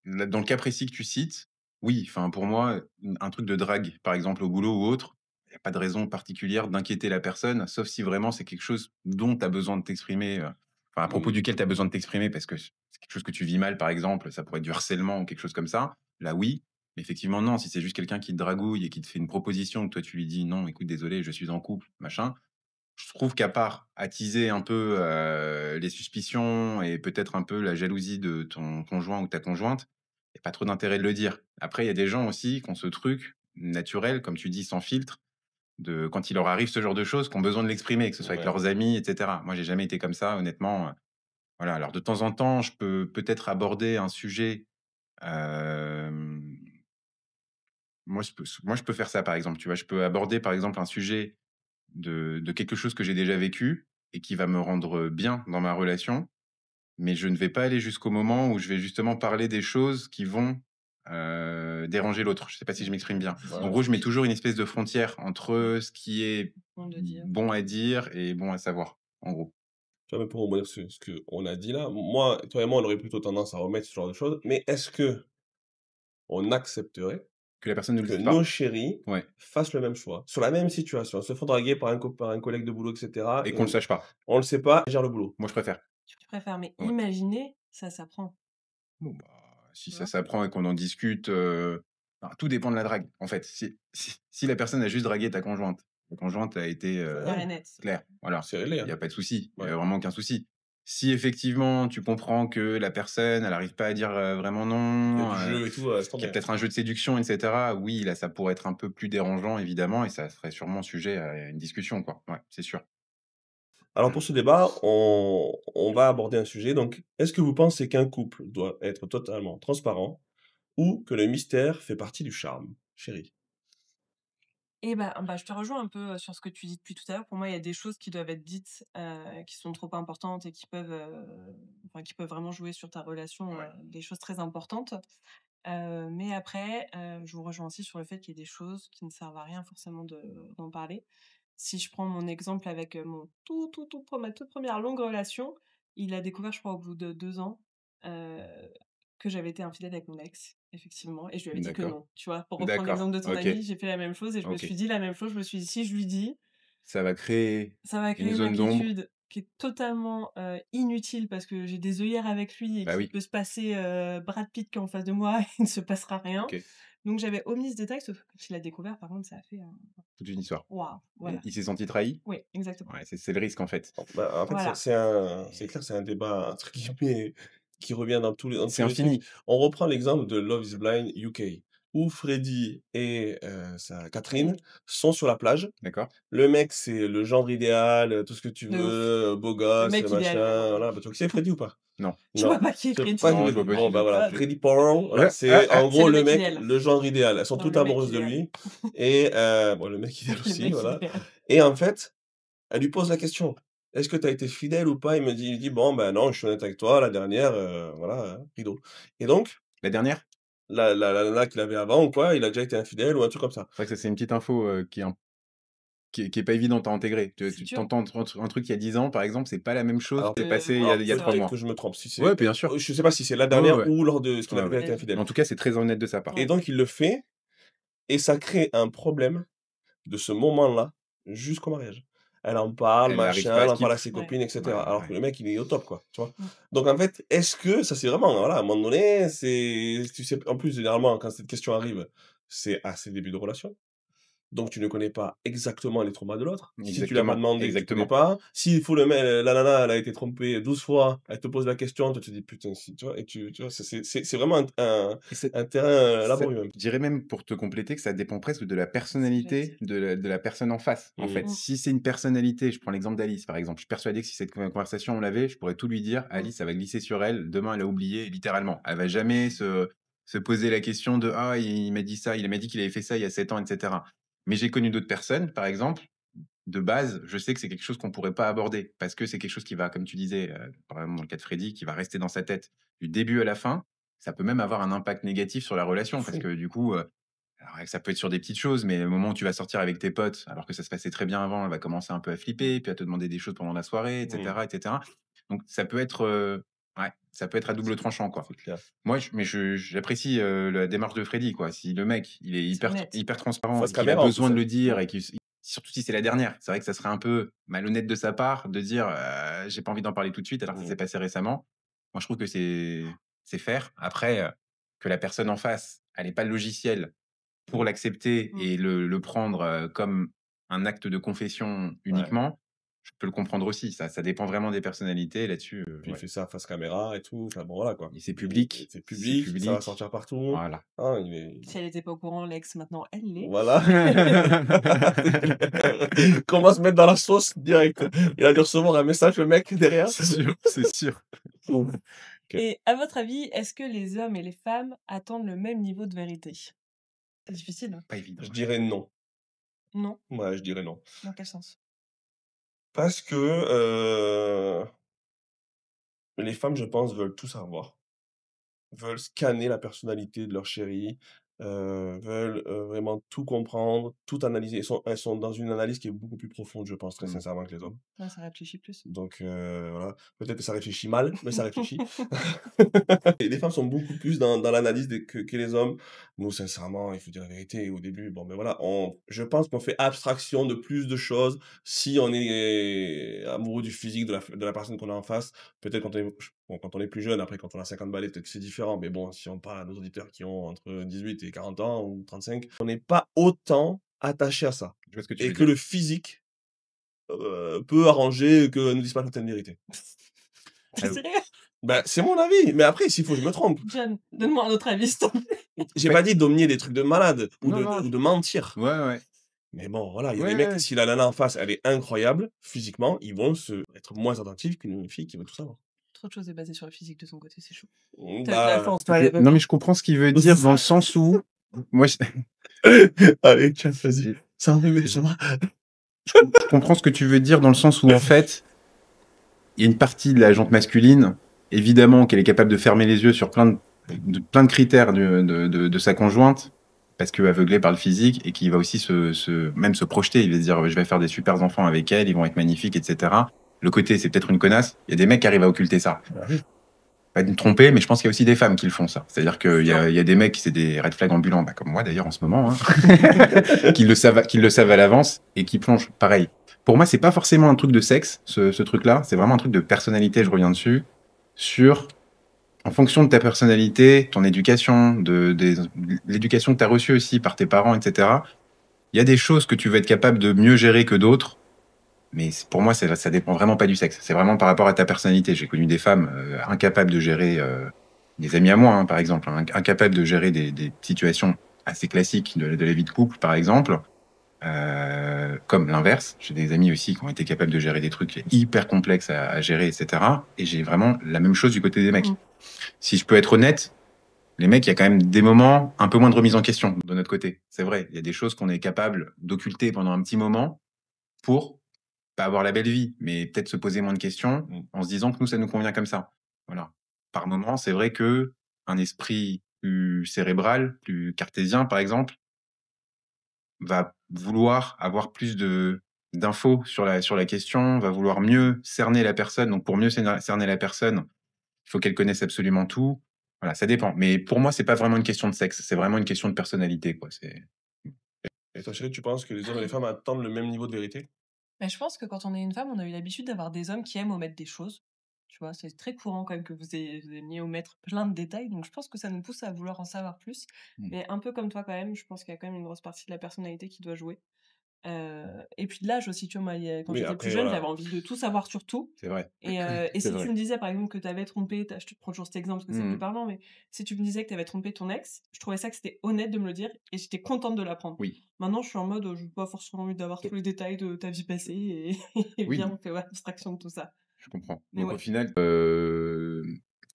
là, dans le cas précis que tu cites, oui, enfin, pour moi, un truc de drague, par exemple, au boulot ou autre, il y a pas de raison particulière d'inquiéter la personne, sauf si vraiment c'est quelque chose dont tu as besoin de t'exprimer, enfin, à propos Mmh. duquel tu as besoin de t'exprimer parce que c'est quelque chose que tu vis mal, par exemple, ça pourrait être du harcèlement ou quelque chose comme ça. Là, oui, mais effectivement, non, si c'est juste quelqu'un qui te dragouille et qui te fait une proposition, que toi tu lui dis: «Non, écoute, désolé, je suis en couple», machin, je trouve qu'à part attiser un peu, les suspicions et peut-être un peu la jalousie de ton conjoint ou ta conjointe, il y a pas trop d'intérêt de le dire. Après, il y a des gens aussi qui ont ce truc naturel, comme tu dis, sans filtre, de quand il leur arrive ce genre de choses, qui ont besoin de l'exprimer, que ce soit avec Ouais. leurs amis et cetera. Moi, j'ai jamais été comme ça, honnêtement, voilà. Alors de temps en temps, je peux peut-être aborder un sujet, hem, moi je peux faire ça, par exemple, tu vois? Je peux aborder, par exemple, un sujet de quelque chose que j'ai déjà vécu et qui va me rendre bien dans ma relation, mais je ne vais pas aller jusqu'au moment où je vais justement parler des choses qui vont, déranger l'autre. Je ne sais pas si je m'exprime bien. Si, Ouais, En ouais, gros, je mets si. toujours une espèce de frontière Mmh. entre ce qui est Bon de dire. bon à dire et bon à savoir, en gros. Tu vois, même pour rebondir sur ce qu'on a dit là, moi, toi et moi, on aurait plutôt tendance à remettre ce genre de choses, mais est-ce qu'on accepterait Que la personne ne le que dise nos pas. chéris Ouais, fassent le même choix? Sur la même situation, se font draguer par un collègue de boulot et cetera et et qu'on ne le sache pas. on le sait pas, gère le boulot. Moi, je préfère. Tu préfères, mais Ouais. imaginer, ça s'apprend, Bon, bah, si tu ça vois? s'apprend et qu'on en discute, enfin, tout dépend de la drague, en fait. Si la personne a juste dragué ta conjointe a été, Clair Ouais, et net. claire, voilà, c'est réglé, il y hein. a pas de souci, il y Ouais. a vraiment aucun souci. Si effectivement tu comprends que la personne, elle arrive pas à dire, vraiment Il y a non, du jeu et tout, laisse qu'il y a tomber. peut-être un jeu de séduction et cetera, oui, là, ça pourrait être un peu plus dérangeant évidemment et ça serait sûrement sujet à une discussion, quoi. Ouais, c'est sûr. Alors Mmh. pour ce débat, on va aborder un sujet, donc est-ce que vous pensez qu'un couple doit être totalement transparent ou que le mystère fait partie du charme? Chérie. Et bah, je te rejoins un peu, sur ce que tu dis depuis tout à l'heure. Pour moi, il y a des choses qui doivent être dites, qui sont trop importantes et qui peuvent, enfin, qui peuvent vraiment jouer sur ta relation, Ouais. des choses très importantes. Mais après, je vous rejoins aussi sur le fait qu'il y a des choses qui ne servent à rien forcément d'en parler. Si je prends mon exemple avec, mon ma toute première longue relation, il a découvert, je crois, au bout de 2 ans, heu, que j'avais été infidèle avec mon ex, effectivement, et je lui avais dit que D'accord. non, tu vois? Pour reprendre D'accord. l'exemple de ton OK. ami, j'ai fait la même chose et je me OK. suis dit la même chose. Je me suis dit: «Si je lui dis, Ça va créer ça va une créer une zone d'ombre. inquiétude qui est totalement, inutile parce que j'ai des œillères avec lui et Bah qu'il oui. peut se passer, Brad Pitt qui est en face de moi et il ne se passera rien». OK. Donc j'avais omis ce détail, sauf que quand il l'a découvert, par contre, ça a fait un Toute une histoire. waouh, Et voilà. il s'est senti trahi? Oui, exactement. Ouais, c'est le risque, en fait. Bah, en fait, Voilà. c'est clair, c'est un débat entre guillemets qui revient dans C'est tous les trucs. infini. On reprend l'exemple de Love is Blind UK, où Freddie et sa Catherine Oui, sont sur la plage. D'accord. Le mec, c'est le genre idéal, tout ce que tu de ouf. veux, beau Le gosse, mec idéal, ouais, machin, vraiment. voilà. Bah, tu vois qui c'est Freddie ou pas? Non. Je vois Non. pas qui est Tu vois pas qui Non, je Freddy. vois Freddie? pas Bon, qui bah, est. voilà, Ah, Freddie Porn, voilà, Ah, c'est ah! en c'est gros le le mec mec, idéal. le genre idéal. Elles sont Non, toutes le mec amoureuses de idéal. lui et bon, le mec idéal Le aussi, mec voilà idéal. et en fait, elle lui pose la question. est-ce que tu as été fidèle ou pas? Il dit: «Bon, ben non, je suis honnête avec toi, la dernière, voilà, rideau». Et donc, La dernière? la nana qu'il avait avant ou quoi, il a déjà été infidèle ou un truc comme ça. C'est vrai que ça, c'est une petite info, qui est pas évidente à intégrer. Tu C'est tu dur. entends un truc il y a 10 ans, par exemple, c'est pas la même chose Alors qui s'est passé alors il y a C'est 3 vrai. peut-être que mois. je me trompe, si c'est Ouais, bien sûr. je sais pas si c'est la Ouais, ouais, dernière ouais. ou lors de ce qu'il Ouais, avait ouais. été La vie. infidèle. Mais en tout cas, c'est très honnête de sa part. Et Ouais. donc il le fait et ça crée un problème de ce moment-là jusqu'au mariage. Elle en parle, Elle arrive machin, pas à elle ce en parle quitte. à ses Ouais. copines et Ouais, cetera. Alors que ouais. le mec, il est au top, quoi, tu vois? Mmh. Donc en fait, est-ce que ça, c'est vraiment voilà, à un moment donné, c'est tu sais en plus, généralement, quand cette question arrive, c'est à ses débuts de relation. Donc tu ne connais pas exactement les traumas de l'autre. Si tu l'as pas Exactement, demandé, tu connais exactement. pas. S'il faut la nana, elle a été trompée 12 fois, elle te pose la question, toi tu te dis: «Putain, si», tu vois? Et tu vois, c'est vraiment Et c'est un terrain, laborieux un peu. je dirais même pour te compléter que ça dépend presque de la C'est ce que j'allais personnalité dire. de la personne en face, en Mmh. fait. Mmh. Si c'est une personnalité, je prends l'exemple d'Alice, par exemple. Je suis persuadé que si cette conversation on l'avait, je pourrais tout lui dire. Mmh. Alice, ça va glisser sur elle. Demain, elle a oublié, littéralement. Elle va jamais se poser la question de ah, il m'a dit ça, il m'a dit qu'il avait fait ça il y a 7 ans, etc. Mais j'ai connu d'autres personnes, par exemple. De base, je sais que c'est quelque chose qu'on pourrait pas aborder parce que c'est quelque chose qui va, comme tu disais, par exemple dans le cas de Freddy, qui va rester dans sa tête du début à la fin. Ça peut même avoir un impact négatif sur la De relation parce fou. que du coup, alors ça peut être sur des petites choses, mais au moment où tu vas sortir avec tes potes, alors que ça se passait très bien avant, elle va commencer un peu à Mmh. flipper, puis à te demander des choses pendant la soirée, et Mmh. cetera, et cetera. Donc ça peut être, ouais, ça peut être à double tranchant, quoi. C'est clair. Moi, j'apprécie, la démarche de Freddy, quoi. Si le mec, il est C'est hyper honnête. hyper transparent Face et qu'il a caméra en besoin plus, de hein. le dire Mmh. et surtout si c'est la dernière, c'est vrai que ça serait un peu malhonnête de sa part de dire, «J'ai pas envie d'en parler tout de suite», alors que ça Mmh. s'est passé récemment. Moi, je trouve que c'est faire. Après, que la personne en face, elle ait pas le logiciel pour l'accepter Mmh. et le prendre, comme un acte de confession Ouais. uniquement, je peux le comprendre aussi. Ça dépend vraiment des personnalités là-dessus, Puis il ouais. fait ça face caméra et tout, enfin bon voilà quoi. Et c'est Et public, c'est c'est public, ça va public. sortir partout. Voilà. Hein, il est Si elle était pas au courant, l'ex, maintenant, elle l'est. voilà. Comment se mettre dans la sauce direct. Il a dû recevoir un message le mec derrière. C'est sûr, c'est sûr. OK. Et à votre avis, est-ce que les hommes et les femmes attendent le même niveau de vérité? C'est difficile, hein? Pas évident, Je ouais. dirais non. Non? Ouais, je dirais non. Dans quel sens? Parce que, les femmes, je pense, veulent tout savoir. Veulent scanner la personnalité de leur chéri, veulent, vraiment tout comprendre, tout analyser. Elles sont dans une analyse qui est beaucoup plus profonde, je pense, très Mmh. sincèrement, que les hommes. Ouais, ça réfléchit plus. Donc voilà. Peut-être que ça réfléchit mal, mais ça réfléchit. Et les femmes sont beaucoup plus dans l'analyse que les hommes. Nous, sincèrement, il faut dire la vérité, au début, bon, ben voilà, je pense qu'on fait abstraction de plus de choses si on est amoureux du physique de la personne qu'on a en face. Peut-être quand on est plus jeune, après, quand on a 50 balais, peut-être que c'est différent. Mais bon, si on parle à nos auditeurs qui ont entre 18 et 40 ans ou 35, on n'est pas autant attaché à ça. Je vois ce que tu Et veux que dire. le physique peut arranger que ne dise pas certaines vérités. Tu Ah, sérieux? Bah, c'est mon avis, mais après, s'il faut, je me trompe. John, donne-moi un autre avis, s'il te plaît. J'ai en pas fait dit d'omnier des trucs de malade ou non, non. ou de mentir. Ouais, ouais. Mais bon, voilà, il y a Ouais, des ouais, mecs, ouais. si la nana en face, elle est incroyable, physiquement, ils vont être moins attentifs qu'une fille qui veut tout savoir. Trop de choses est basé sur le physique de ton côté, c'est chaud. Mmh, Tu de la bah, chance, toi, les Non, mais meufs. je comprends ce qu'il veut dire dans le sens où moi, allez, tiens, vas-y. j'ai Ça va, bébé, ça va? je comprends ce que tu veux dire dans le sens où, en fait, il y a une partie de la jante masculine, évidemment, qu'elle est capable de fermer les yeux sur plein de critères de sa conjointe, parce que aveuglée par le physique, et qui va aussi même se projeter. Il va se dire, je vais faire des super enfants avec elle, ils vont être magnifiques, etc. Le côté, c'est peut-être une connasse. Il y a des mecs qui arrivent à occulter ça. Pas de me tromper, mais je pense qu'il y a aussi des femmes qui le font, ça. C'est-à-dire qu'il y a des mecs qui c'est des red flags ambulants, bah, comme moi d'ailleurs en ce moment, hein, qui le savent à l'avance et qui plongent. Pareil. Pour moi, c'est pas forcément un truc de sexe, ce truc-là. C'est vraiment un truc de personnalité, je reviens dessus. En fonction de ta personnalité, ton éducation, l'éducation que tu as reçue aussi par tes parents, etc., il y a des choses que tu vas être capable de mieux gérer que d'autres. Mais pour moi, ça dépend vraiment pas du sexe. C'est vraiment par rapport à ta personnalité. J'ai connu des femmes incapables de gérer, des amis à moi, hein, par exemple, hein, incapables de gérer des situations assez classiques de la vie de couple, par exemple. Comme l'inverse. J'ai des amis aussi qui ont été capables de gérer des trucs hyper complexes à gérer, etc. Et j'ai vraiment la même chose du côté des mecs. Mmh. Si je peux être honnête, les mecs, il y a quand même des moments un peu moins de remise en question de notre côté. C'est vrai, il y a des choses qu'on est capable d'occulter pendant un petit moment pour pas avoir la belle vie, mais peut-être se poser moins de questions Mmh. en se disant que nous, ça nous convient comme ça. Voilà. Par moment, c'est vrai que un esprit plus cérébral, plus cartésien, par exemple, va vouloir avoir plus d'infos sur la question, va vouloir mieux cerner la personne. Donc, pour mieux cerner la personne, il faut qu'elle connaisse absolument tout. Voilà, ça dépend. Mais pour moi, c'est pas vraiment une question de sexe, c'est vraiment une question de personnalité, quoi. C'est Et toi, chérie, tu penses que les hommes et les femmes attendent le même niveau de vérité? Mais je pense que quand on est une femme, on a eu l'habitude d'avoir des hommes qui aiment omettre des choses. Tu vois? C'est très courant quand même que vous aimiez omettre plein de détails, donc je pense que ça nous pousse à vouloir en savoir plus. Mmh. Mais un peu comme toi quand même, je pense qu'il y a quand même une grosse partie de la personnalité qui doit jouer. Et puis de l'âge aussi, tu vois? Moi, quand Oui, j'étais plus après, jeune, j'avais voilà. envie de tout savoir sur tout. c'est vrai. Et C'est si tu vrai. me disais, par exemple, que tu avais trompé je te prends toujours cet exemple parce que c'est plus Mmh. parlant, mais si tu me disais que tu avais trompé ton ex, je trouvais ça que c'était honnête de me le dire et j'étais contente de l'apprendre. Oui. Maintenant, je suis en mode, j'ai pas forcément envie d'avoir tous les détails de ta vie passée et et viens, Oui. on fait, ouais, abstraction de tout ça. Je comprends. Mais Donc au ouais, final,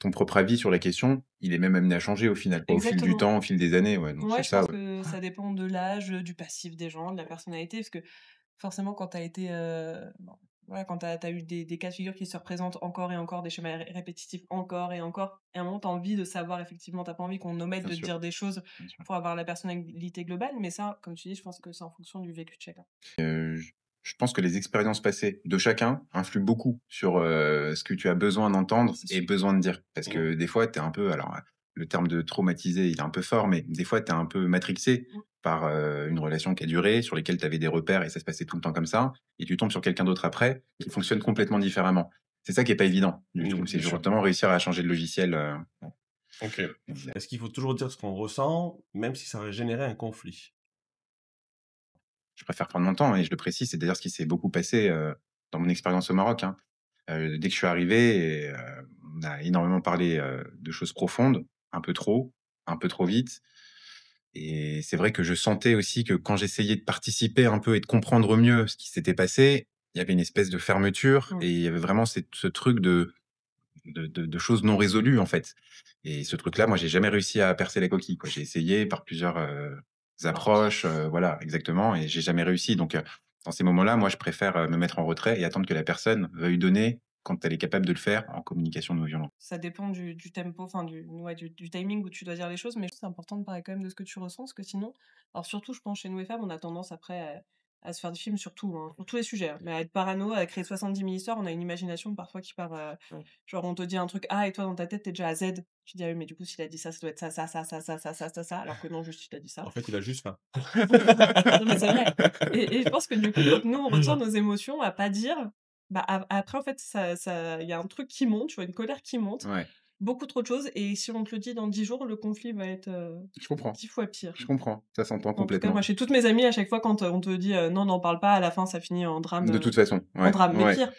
ton propre avis sur la question, il est même amené à changer au final, quoi, au fil du exactement. temps, au fil des années, ouais, donc Ouais, c'est je ça, pense ouais. que ça dépend de l'âge, du passif des gens, de la personnalité, parce que forcément, quand tu as été, bon, voilà, quand tu as eu des cas de figure qui se représentent encore et encore, des schémas répétitifs encore et à un moment, tu as envie de savoir effectivement, tu pas envie qu'on omette Bien de te sûr, dire des choses bien sûr. pour avoir la personnalité globale, mais ça, comme tu dis, je pense que c'est en fonction du vécu de chacun. Je pense que les expériences passées de chacun influent beaucoup sur, ce que tu as besoin d'entendre C'est et sûr. besoin de dire. Parce Mmh. que des fois, tu es un peu alors, le terme de traumatisé, il est un peu fort, mais des fois, tu es un peu matrixé Mmh. par, une relation qui a duré, sur lesquelles tu avais des repères et ça se passait tout le temps comme ça et tu tombes sur quelqu'un d'autre après qui fonctionne complètement différemment. C'est ça qui est pas évident du tout. C'est Bien sûr. justement réussir à changer de logiciel, OK. Est-ce qu'il faut toujours dire ce qu'on ressent, même si ça va générer un conflit? je préfère prendre mon temps et je le précise, c'est d'ailleurs ce qui s'est beaucoup passé, dans mon expérience au Maroc, hein. Dès que je suis arrivé et on a énormément parlé, de choses profondes, un peu trop vite et c'est vrai que je sentais aussi que quand j'essayais de participer un peu et de comprendre mieux ce qui s'était passé, il y avait une espèce de fermeture Mmh. et il y avait vraiment ce truc de choses non résolues, en fait et ce truc-là, moi, j'ai jamais réussi à percer la coquille, quoi. J'ai essayé par plusieurs, Marche. approches, voilà, exactement et j'ai jamais réussi donc dans ces moments-là, moi, je préfère, me mettre en retrait et attendre que la personne veuille donner quand elle est capable de le faire en communication non violente. Ça dépend du tempo, enfin du timing où tu dois dire les choses, mais c'est important de parler quand même de ce que tu ressens, parce que sinon alors surtout je pense chez nous les femmes, on a tendance après à se faire des films sur tout, hein, sur tous les sujets, hein, mais à être parano, à créer 70 000 histoires, on a une imagination parfois qui part, Ouais. genre on te dit un truc A et toi dans ta tête, tu déjà à Z. Tu dis: «Ah oui, mais du coup s'il a dit ça, ça doit être ça, ça, ça, ça, ça, ça, ça, ça, ça», alors que non, juste il a dit ça. En fait, il a juste faim. Non mais c'est vrai et je pense que du coup, quand nous on retient nos émotions à pas dire, bah, après en fait ça il y a un truc qui monte, tu vois? Une colère qui monte, Ouais, beaucoup trop de choses et si on te le dit dans 10 jours, le conflit va être, je comprends, 10 fois pire. je comprends. Ça s'entend En tout cas, moi, complètement. chez toutes mes amies, à chaque fois quand, on te dit, «Non, n'en parle pas», à la fin, ça finit De toute façon, en ouais, drame, mais ouais. pire,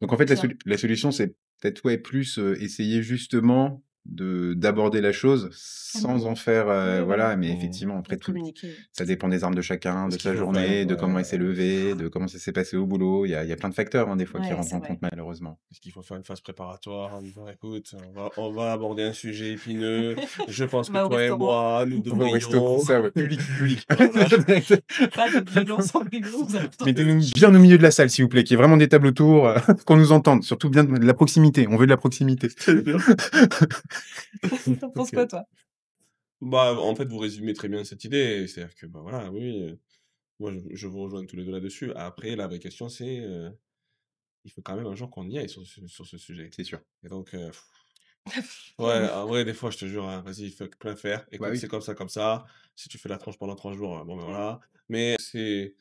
Donc en fait, pire. la solution, c'est peut-être, ouais, plus, essayer justement d'aborder la chose sans Calmement. en faire, Oui, voilà, voilà, mais Mmh. effectivement, et après de tout communiquer. ça dépend des armes de chacun, Ce de qu'il sa faut faire, journée, de comment elle s'est levée, de comment ça s'est passé au boulot. Il y a plein de facteurs, hein, des fois qui Ouais, rentrent c'est en compte vrai. malheureusement. est-ce qu'il faut faire une phase préparatoire en disant: «Écoute, on va aborder un sujet épineux. Je pense On que va au toi et restaurant. moi, nous On va au resto pour devrions». ça, ouais, public, public. Voilà, pas de violence en privé, on vous attend. Mettez-nous bien au milieu de la salle, s'il vous plaît, qu'il y ait vraiment des tables autour, qu'on nous entende, surtout bien de la proximité. On veut de la proximité. Très bien. Tu en penses OK. quoi, toi? Bah, en fait, vous résumez très bien cette idée. C'est-à-dire que, bah, voilà, oui, moi, je vous rejoins tous les 2 là-dessus. Après, la vraie question, c'est, il faut quand même un jour qu'on y aille sur ce sujet C'est sûr. et donc ouais, en vrai, des fois, je te jure, hein, vas-y, fuck, plein faire. Bah Écoute, c'est oui. comme ça, comme ça. Si tu fais la tronche pendant 3 jours, bon, ben, voilà. Mais c'est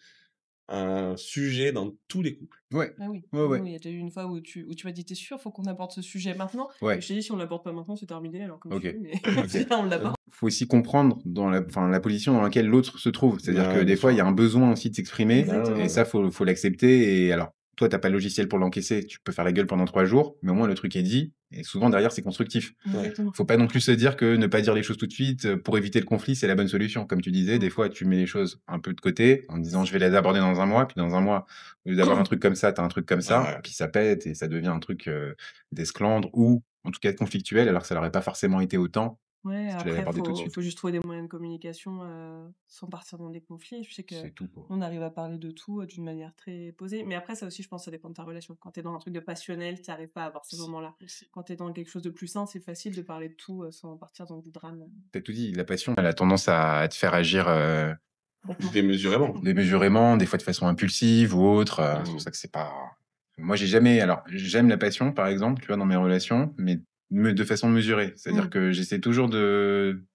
un sujet dans tous les couples. Ouais. Ah oui, Ouais, oui, ouais. oui, il y a eu une fois où tu m'as dit: «Tu es sûr, faut qu'on aborde ce sujet maintenant?» et Ouais. je t'ai dit: «Si on l'aborde pas maintenant, c'est terminé», alors comme OK. tu veux, mais OK. si là, on l'aborde. Faut aussi comprendre dans la position dans laquelle l'autre se trouve. C'est-à-dire que Ouais, bien des fois, il y sûr. a un besoin aussi de s'exprimer Bah, ouais, et Exactement. ouais. ça, faut l'accepter et alors, toi, tu as pas le logiciel pour l'encaisser, tu peux faire la gueule pendant 3 jours, mais au moins le truc est dit et souvent derrière, c'est constructif. Ouais. Exactement. Faut pas non plus se dire que ne pas dire les choses tout de suite, pour éviter le conflit, c'est la bonne solution. Comme tu disais, Mmh. des fois, tu mets les choses un peu de côté en disant: «Je vais les aborder dans un mois», puis dans un mois, au lieu d'avoir un truc comme ça, tu as un truc comme Ouais, ça, ouais. puis ça pète et ça devient un truc, d'esclandre ou en tout cas conflictuel alors que ça l'aurait pas forcément été autant Ouais, Si tu l'avais après abordé tout de faut suite. juste trouver des moyens de communication, sans partir dans des conflits. Je sais C'est tout, quoi. qu'on arrive à parler de tout, d'une manière très posée. Mais après ça aussi, je pense, ça dépend de ta relation. Quand tu es dans un truc de passionnel, tu arrives pas à avoir ces Si, moments-là. si. Quand tu es dans quelque chose de plus sain, c'est facile de parler de tout, sans partir dans du drame, Tu tout dit, la passion, elle a tendance à te faire agir, complètement. Démesurément. démesurément, des fois de façon impulsive ou autre, c'est pour Mmh. ça que c'est pas moi, j'ai jamais alors j'aime la passion, par exemple, tu vois, dans mes relations, mais de façon mesurée. C'est-à-dire Mmh. que j'essaie toujours d'être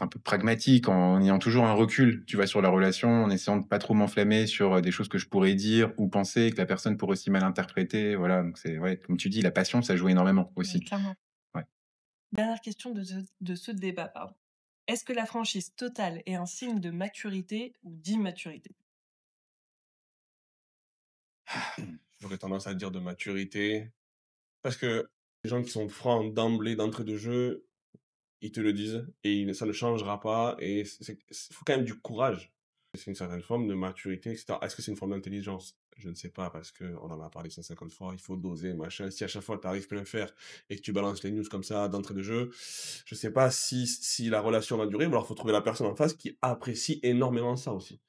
un peu pragmatique en ayant toujours un recul, tu vois, sur la relation, en essayant de pas trop m'enflammer sur, des choses que je pourrais dire ou penser et que la personne pourrait aussi mal interpréter, voilà, donc c'est ouais, comme tu dis, la passion, ça joue énormément Ouais, aussi. clairement. Ouais. Dernière question de ce débat, pardon. Est-ce que la franchise totale est un signe de maturité ou d'immaturité? J'aurais tendance à dire de maturité, parce que les gens qui sont francs d'emblée, d'entrée de jeu, ils te le disent et ça ne changera pas et faut quand même du courage. C'est une certaine forme de maturité, et cetera. Est-ce que c'est une forme d'intelligence? Je ne sais pas parce qu'on en a parlé 150 fois, il faut doser, machin. Si à chaque fois tu arrives plein fer et que tu balances les news comme ça d'entrée de jeu, je sais pas si la relation va durer, ou alors faut trouver la personne en face qui apprécie énormément ça aussi.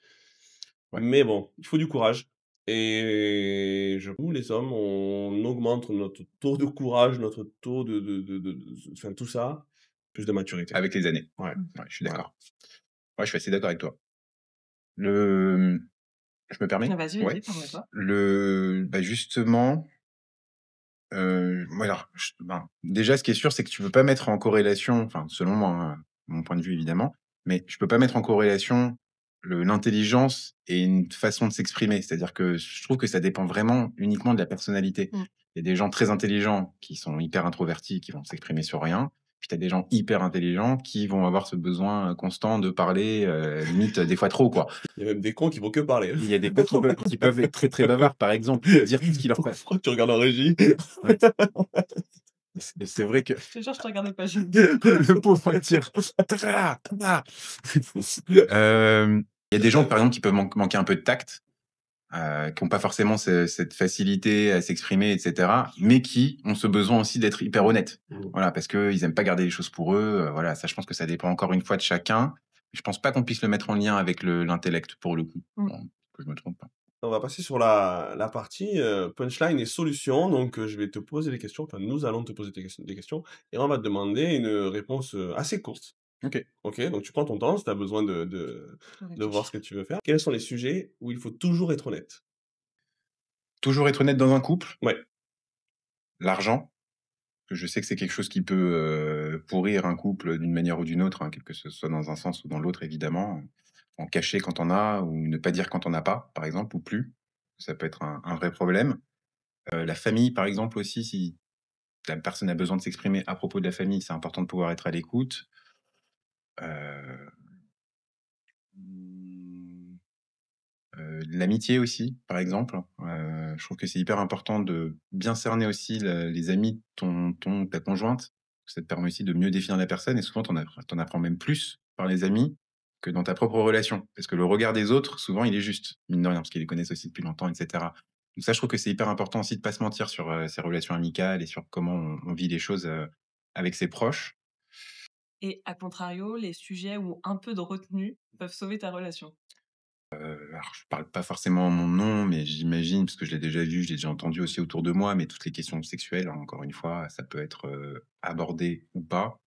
Ouais. Mais bon, il faut du courage et nous les hommes, on augmente notre taux de courage, notre taux enfin tout ça, plus de maturité. Avec les années. Ouais, Mmh. Ouais, je suis voilà. d'accord. Ouais, je suis assez d'accord avec toi. Le je me Ah permets? vas-y, Ouais. vas-y, permets-toi. Justement, moi alors, déjà ce qui est sûr, c'est que tu peux pas mettre en corrélation, enfin selon moi, hein, mon point de vue évidemment, mais je peux pas mettre en corrélation l'intelligence et une façon de s'exprimer. C'est-à-dire que je trouve que ça dépend vraiment uniquement de la personnalité. Mmh. Il y a des gens très intelligents qui sont hyper introvertis, qui vont s'exprimer sur rien. Puis tu as des gens hyper intelligents qui vont avoir ce besoin, constant de parler, limite, des fois trop, quoi. Il y a même des cons qui vont que parler. Il y a des cons qui peuvent être très, très bavards, par exemple, dire tout ce qui leur passe. Pourquoi tu regardes en régie? Ouais. C'est vrai que Je te jure, je te regardais pas, Jules. le pauvre tire. Il y a des gens, par exemple, qui peuvent manquer un peu de tact, qui ont pas forcément cette facilité à s'exprimer, et cetera, mais qui ont ce besoin aussi d'être hyper honnêtes. Mmh. Voilà, parce qu'ils aiment pas garder les choses pour eux, voilà, ça, je pense que ça dépend encore une fois de chacun. Je pense pas qu'on puisse le mettre en lien avec l'intellect, pour le coup. Mmh. Bon, que je me trompe pas. On va passer sur la partie, punchline et solution. Donc, je vais te poser des questions, enfin nous allons te poser des questions et on va te demander une réponse, assez courte. OK. OK? Donc tu prends ton temps si tu as besoin Je de voir réfléchis. ce que tu veux faire. Quels sont les sujets où il faut toujours être honnête? Toujours être honnête dans un couple, Ouais. l'argent, que je sais que c'est quelque chose qui peut, pourrir un couple d'une manière ou d'une autre, hein, que ce soit dans un sens ou dans l'autre évidemment. En cacher quand on a ou ne pas dire quand on n'a pas, par exemple, ou plus. Ça peut être un vrai problème. La famille, par exemple, aussi, si la personne a besoin de s'exprimer à propos de la famille, c'est important de pouvoir être à l'écoute. Heu, mmh, l'amitié aussi, par exemple. Je trouve que c'est hyper important de bien cerner aussi les amis de ta conjointe. Ça te permet aussi de mieux définir la personne et souvent, tu en apprends même plus par les amis que dans ta propre relation. Parce que le regard des autres, souvent, il est juste, mine de rien, parce qu'ils les connaissent aussi depuis longtemps, et cetera. Donc ça, je trouve que c'est hyper important aussi de pas se mentir sur, ses relations amicales et sur comment on vit les choses, avec ses proches. Et à contrario, les sujets où un peu de retenue peuvent sauver ta relation. Alors je parle pas forcément en mon nom, mais j'imagine, parce que je l'ai déjà vu, je l'ai déjà entendu aussi autour de moi, mais toutes les questions sexuelles, hein, encore une fois, ça peut être, abordé ou pas.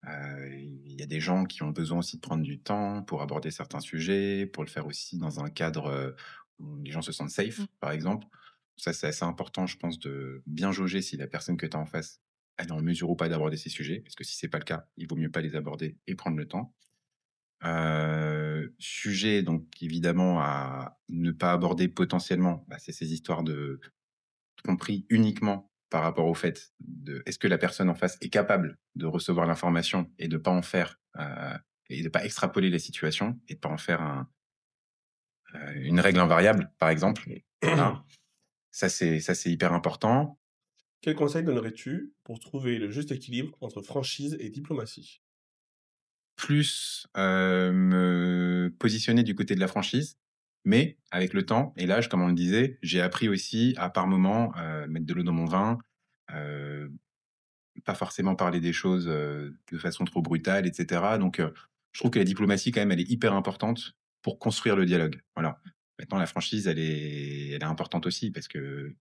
Il y a des gens qui ont besoin aussi de prendre du temps pour aborder certains sujets, pour le faire aussi dans un cadre, où les gens se sentent Mmh. safe, par exemple. Ça, c'est assez important, je pense, de bien jauger si la personne que tu as en face, elle est en mesure ou pas d'aborder ces sujets, parce que si c'est pas le cas, il vaut mieux pas les aborder et prendre le temps. Sujet donc évidemment à ne pas aborder potentiellement, c'est ces histoires de compris uniquement par rapport au fait de est-ce que la personne en face est capable de recevoir l'information et de pas en faire, et de pas extrapoler la situation et de pas en faire une règle invariable, par exemple. Voilà, ça c'est hyper important. Quel conseil donnerais-tu pour trouver le juste équilibre entre franchise et diplomatie? Plus, me positionner du côté de la franchise, mais avec le temps et l'âge, comme on le disait, j'ai appris aussi à par moments, mettre de l'eau dans mon vin, heu, pas forcément parler des choses, de façon trop brutale et cetera. Donc je trouve que la diplomatie quand même, elle est hyper importante pour construire le dialogue. Voilà. Maintenant la franchise, elle est importante aussi parce que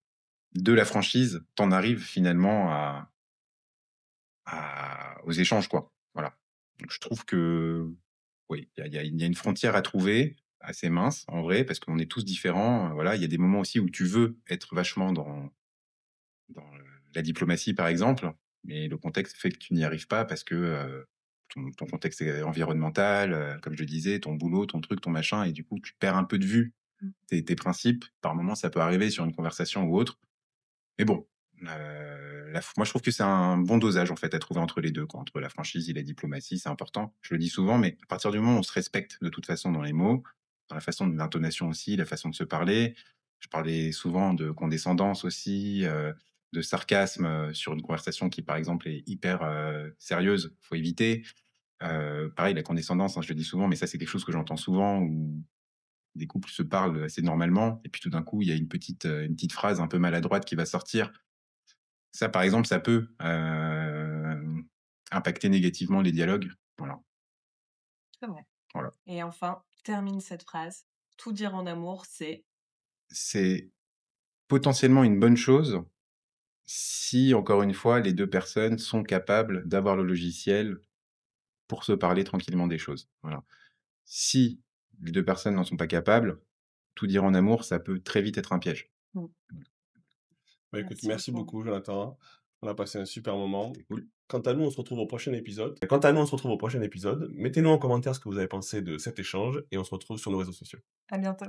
de la franchise, tu en arrives finalement aux échanges, quoi. Voilà. Donc je trouve que oui, il y a une frontière à trouver, assez mince en vrai, parce qu'on est tous différents, voilà. Il y a des moments aussi où tu veux être vachement dans la diplomatie, par exemple, mais le contexte fait que tu n'y arrives pas parce que, ton contexte est environnemental, comme je le disais, ton boulot, ton truc, ton machin et du coup, tu perds un peu de vue tes principes. Par moments, ça peut arriver sur une conversation ou autre. Mais bon, moi je trouve que c'est un bon dosage en fait à trouver entre les 2 quoi, entre la franchise et la diplomatie, c'est important. Je le dis souvent, mais à partir du moment où on se respecte de toute façon dans les mots, dans la façon de l'intonation aussi, la façon de se parler. Je parlais souvent de condescendance aussi, de sarcasme, sur une conversation qui par exemple est hyper, sérieuse, faut éviter. Pareil la condescendance, hein, je le dis souvent, mais ça c'est quelque chose que j'entends souvent où des couples se parlent assez normalement et puis tout d'un coup, il y a une petite phrase un peu maladroite qui va sortir. Ça, par exemple, ça peut, impacter négativement les dialogues. Voilà, C'est vrai. voilà. Et enfin, termine cette phrase: «Tout dire en amour, c'est» C'est potentiellement une bonne chose si, encore une fois, les 2 personnes sont capables d'avoir le logiciel pour se parler tranquillement des choses. Voilà. Si les 2 personnes n'en sont pas capables, tout dire en amour, ça peut très vite être un piège. mmh, Bah, écoute, merci merci beaucoup. beaucoup, Jonathan. On a passé un super moment. C'était cool. Quant à nous, on se retrouve au prochain épisode. Quant à nous, on se retrouve au prochain épisode. Mettez-nous en commentaire ce que vous avez pensé de cet échange et on se retrouve sur nos réseaux sociaux. À bientôt.